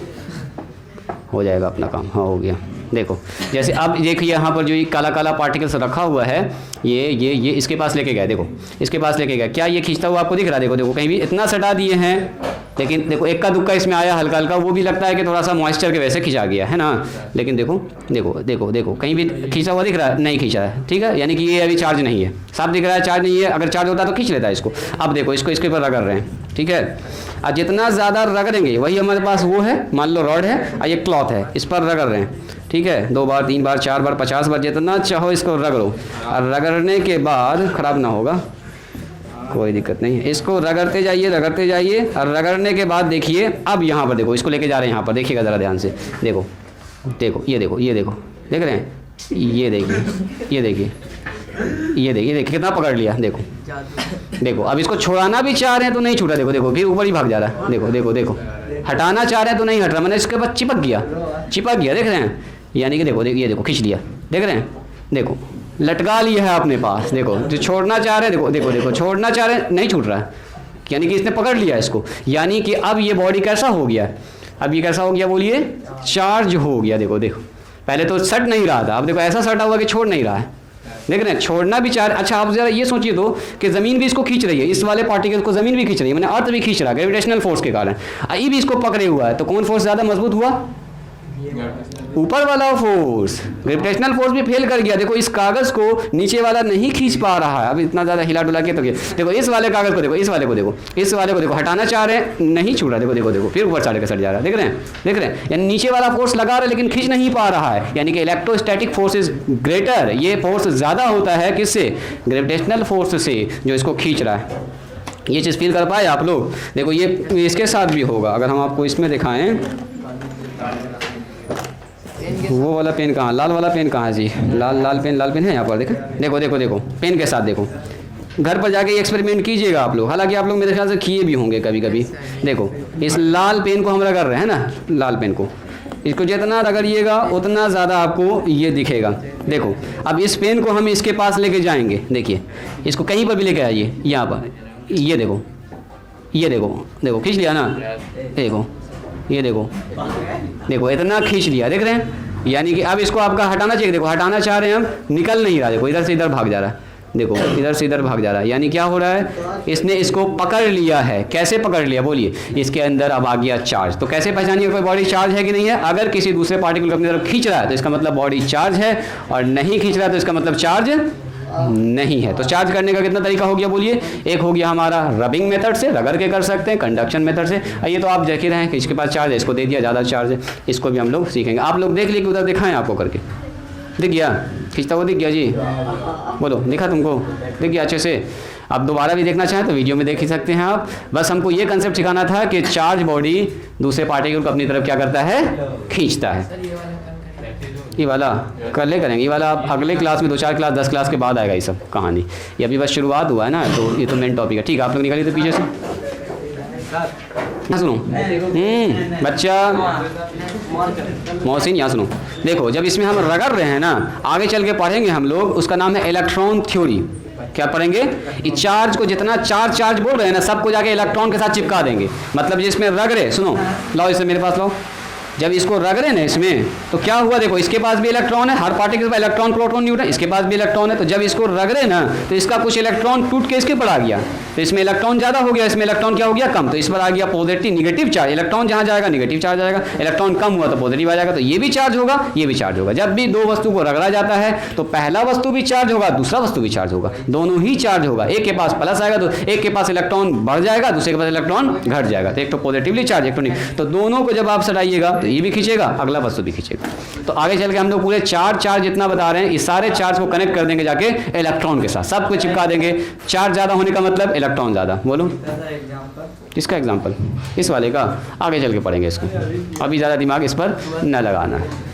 हो जाएगा अपना काम। हाँ हो गया। देखो जैसे अब देखिए यहाँ पर जो ये काला काला पार्टिकल्स रखा हुआ है, ये इसके पास लेके गया। देखो इसके पास लेके गया, क्या ये खींचता हुआ आपको दिख रहा है। देखो कहीं भी इतना सटा दिए हैं, लेकिन देखो एक का दुक्का इसमें आया हल्का हल्का, वो भी लगता है कि थोड़ा सा मॉइस्चर के वजह से खिंचा गया है ना। लेकिन देखो कहीं भी खींचा हुआ दिख रहा है, नहीं खींचा है, ठीक है, यानी कि ये अभी चार्ज नहीं है। साफ दिख रहा है चार्ज नहीं है, अगर चार्ज होता तो खींच लेता है इसको। अब देखो इसको इसके ऊपर रगड़ रहे हैं, ठीक है। और जितना ज़्यादा रगड़ेंगे, वही हमारे पास वो है, मान लो रॉड है और ये क्लॉथ है, इस पर रगड़ रहे हैं, ठीक है। 2 बार 3 बार 4 बार 50 बार, जितना चाहो इसको रगड़ो। और रगड़ने के बाद ख़राब ना होगा, कोई दिक्कत नहीं है। इसको रगड़ते जाइए और रगड़ने के बाद देखिए, अब यहाँ पर देखो, इसको लेके जा रहे हैं यहाँ पर, देखिएगा ज़रा ध्यान से। देखो देख रहे हैं, ये देखिए कितना पकड़ लिया। देखो अब इसको छुड़ाना भी चाह रहे हैं तो नहीं छूटा। देखो फिर ऊपर ही भाग जा रहा है। देखो हटाना चाह रहे हैं तो नहीं हट रहा, मैंने इसके बाद चिपक गया। देख रहे हैं, यानी कि देखो खींच लिया, देख रहे हैं, देखो लटका लिया है अपने पास। देखो जो छोड़ना चाह रहे हैं, देखो छोड़ना चाह रहे हैं, नहीं छूट रहा है, यानी कि इसने पकड़ लिया इसको। यानी कि अब ये बॉडी कैसा हो गया, अब ये कैसा हो गया बोलिए, चार्ज हो गया। देखो पहले तो सट नहीं रहा था, अब देखो ऐसा सटा हुआ कि छोड़ नहीं रहा है। देख रहे हैं, छोड़ना भी चाह। अच्छा आप जरा ये सोचिए तो कि ज़मीन भी इसको खींच रही है, इस वाले पार्टिकल को ज़मीन भी खींच रही है, मैंने अर्थ भी खींच रहा है ग्रेविटेशनल फोर्स के कारण। ये भी इसको पकड़े हुआ है, तो कौन फोर्स ज़्यादा मजबूत हुआ, ऊपर वाला फोर्स। ग्रेविटेशनल फोर्स भी फेल कर गया। देखो इस कागज़ को नीचे वाला नहीं खींच पा रहा है, अब इतना ज़्यादा हिला डुला के तो देखो इस वाले कागज़ को, देखो इस वाले को देखो हटाना चाह रहे हैं, नहीं छूट रहा। देखो फिर ऊपर चढ़ के सट जा रहा है। देख रहे हैं, यानी नीचे वाला फोर्स लगा रहा है लेकिन खींच नहीं पा रहा है, यानी कि इलेक्ट्रोस्टैटिक फोर्स इज ग्रेटर। ये फोर्स ज़्यादा होता है किससे, ग्रेविटेशनल फोर्स से, जो इसको खींच रहा है। ये चीज़ फील कर पाए आप लोग। देखो ये इसके साथ भी होगा, अगर हम आपको इसमें दिखाएं। वो वाला पेन कहाँ, लाल वाला पेन कहाँ है जी, लाल पेन है यहाँ पर। देखो पेन के साथ देखो, घर पर जाके एक्सपेरिमेंट कीजिएगा आप लोग। हालांकि आप लोग मेरे ख्याल से किए भी होंगे कभी कभी। देखो इस लाल पेन को हम रगड़ रहे हैं ना, लाल पेन को, इसको जितना रगड़िएगा उतना ज़्यादा आपको ये दिखेगा। देखो अब इस पेन को हम इसके पास लेके जाएंगे, देखिए इसको कहीं पर भी लेके आइए, यहाँ पर ये देखो ये देखो देखो खींच लिया ना, देखो ये देखो देखो इतना खींच लिया, देख रहे हैं। यानी कि अब इसको आपका हटाना चाहिए, देखो हटाना चाह रहे हैं हम, निकल नहीं रहा, देखो इधर से इधर भाग जा रहा है, देखो इधर से इधर भाग जा रहा है। यानी क्या हो रहा है, इसने इसको पकड़ लिया है। कैसे पकड़ लिया बोलिए, इसके अंदर अब आ गया चार्ज। तो कैसे पहचानिए कोई बॉडी चार्ज है कि नहीं है। अगर किसी दूसरे पार्टिकल को अपनी तरफ खींच रहा है तो इसका मतलब बॉडी चार्ज है, और नहीं खींच रहा है तो इसका मतलब चार्ज नहीं है। तो चार्ज करने का कितना तरीका हो गया बोलिए। एक हो गया हमारा रबिंग मेथड से, रगड़ के कर सकते हैं, कंडक्शन मेथड से। ये तो आप देख ही रहे हैं कि इसके पास चार्ज है, इसको दे दिया, ज़्यादा चार्ज है, इसको भी हम लोग सीखेंगे। आप लोग देख लिए कि उधर दिखाएं आपको करके, दिख गया खींचता हुआ, दिख गया जी, बोलो दिखा तुमको, दिख गया अच्छे से। आप दोबारा भी देखना चाहें तो वीडियो में देख ही सकते हैं आप। बस हमको ये कंसेप्ट सिखाना था कि चार्ज बॉडी दूसरे पार्टिकल को अपनी तरफ क्या करता है, खींचता है। ये वाला कल करेंगे, ये वाला आप अगले क्लास में 2-4 क्लास 10 क्लास के बाद आएगा ये सब कहानी। ये अभी बस शुरुआत हुआ है ना, तो ये तो मेन टॉपिक है। ठीक है, आप लोग निकालिए तो पीछे से सुनो। बच्चा मोहसिन यहाँ सुनो, देखो जब इसमें हम रगड़ रहे हैं ना, आगे चल के पढ़ेंगे हम लोग, उसका नाम है इलेक्ट्रॉन थ्योरी। क्या पढ़ेंगे, इस चार्ज को जितना चार्ज बोल रहे हैं ना, सबको जाके इलेक्ट्रॉन के साथ चिपका देंगे। मतलब जिसमें रगड़े, सुनो लाओ इसे मेरे पास लाओ, जब इसको रगड़े ना इसमें तो क्या हुआ, देखो इसके पास भी इलेक्ट्रॉन है, हर पार्टिकल पर इलेक्ट्रॉन प्रोटॉन न्यूट्रॉन, इसके पास भी इलेक्ट्रॉन है। तो जब इसको रगड़े ना तो इसका कुछ इलेक्ट्रॉन टूट के इसके पर आ गया, तो इसमें इलेक्ट्रॉन ज़्यादा हो गया, इसमें इलेक्ट्रॉन क्या हो गया, कम। तो इस पर आ गया पॉजिटिव निगेटिव चार्ज। इलेक्ट्रॉन जहाँ जाएगा निगेटिव चार्ज आएगा, इलेक्ट्रॉन कम हुआ तो पॉजिटिव आ जाएगा। तो ये भी चार्ज होगा, ये भी चार्ज होगा। जब भी दो वस्तु को रगड़ा जाता है तो पहला वस्तु भी चार्ज होगा, दूसरा वस्तु भी चार्ज होगा, दोनों ही चार्ज होगा। एक के पास प्लस आएगा तो एक के पास इलेक्ट्रॉन बढ़ जाएगा, दूसरे के पास इलेक्ट्रॉन घट जाएगा। तो एक तो पॉजिटिवली चार्ज, एक तो नहीं। तो दोनों को जब आप सटाइएगा तो ये भी खींचेगा, अगला वस्तु भी खींचेगा। तो आगे चल के हम लोग पूरे चार्ज जितना बता रहे हैं, इस सारे चार्ज को कनेक्ट कर देंगे जाके इलेक्ट्रॉन के साथ, सबको चिपका देंगे। चार्ज ज़्यादा होने का मतलब इलेक्ट्रॉन ज़्यादा। बोलो इसका एग्जाम्पल, इस वाले का आगे चल के पढ़ेंगे इसको, अभी ज़्यादा दिमाग इस पर न लगाना है।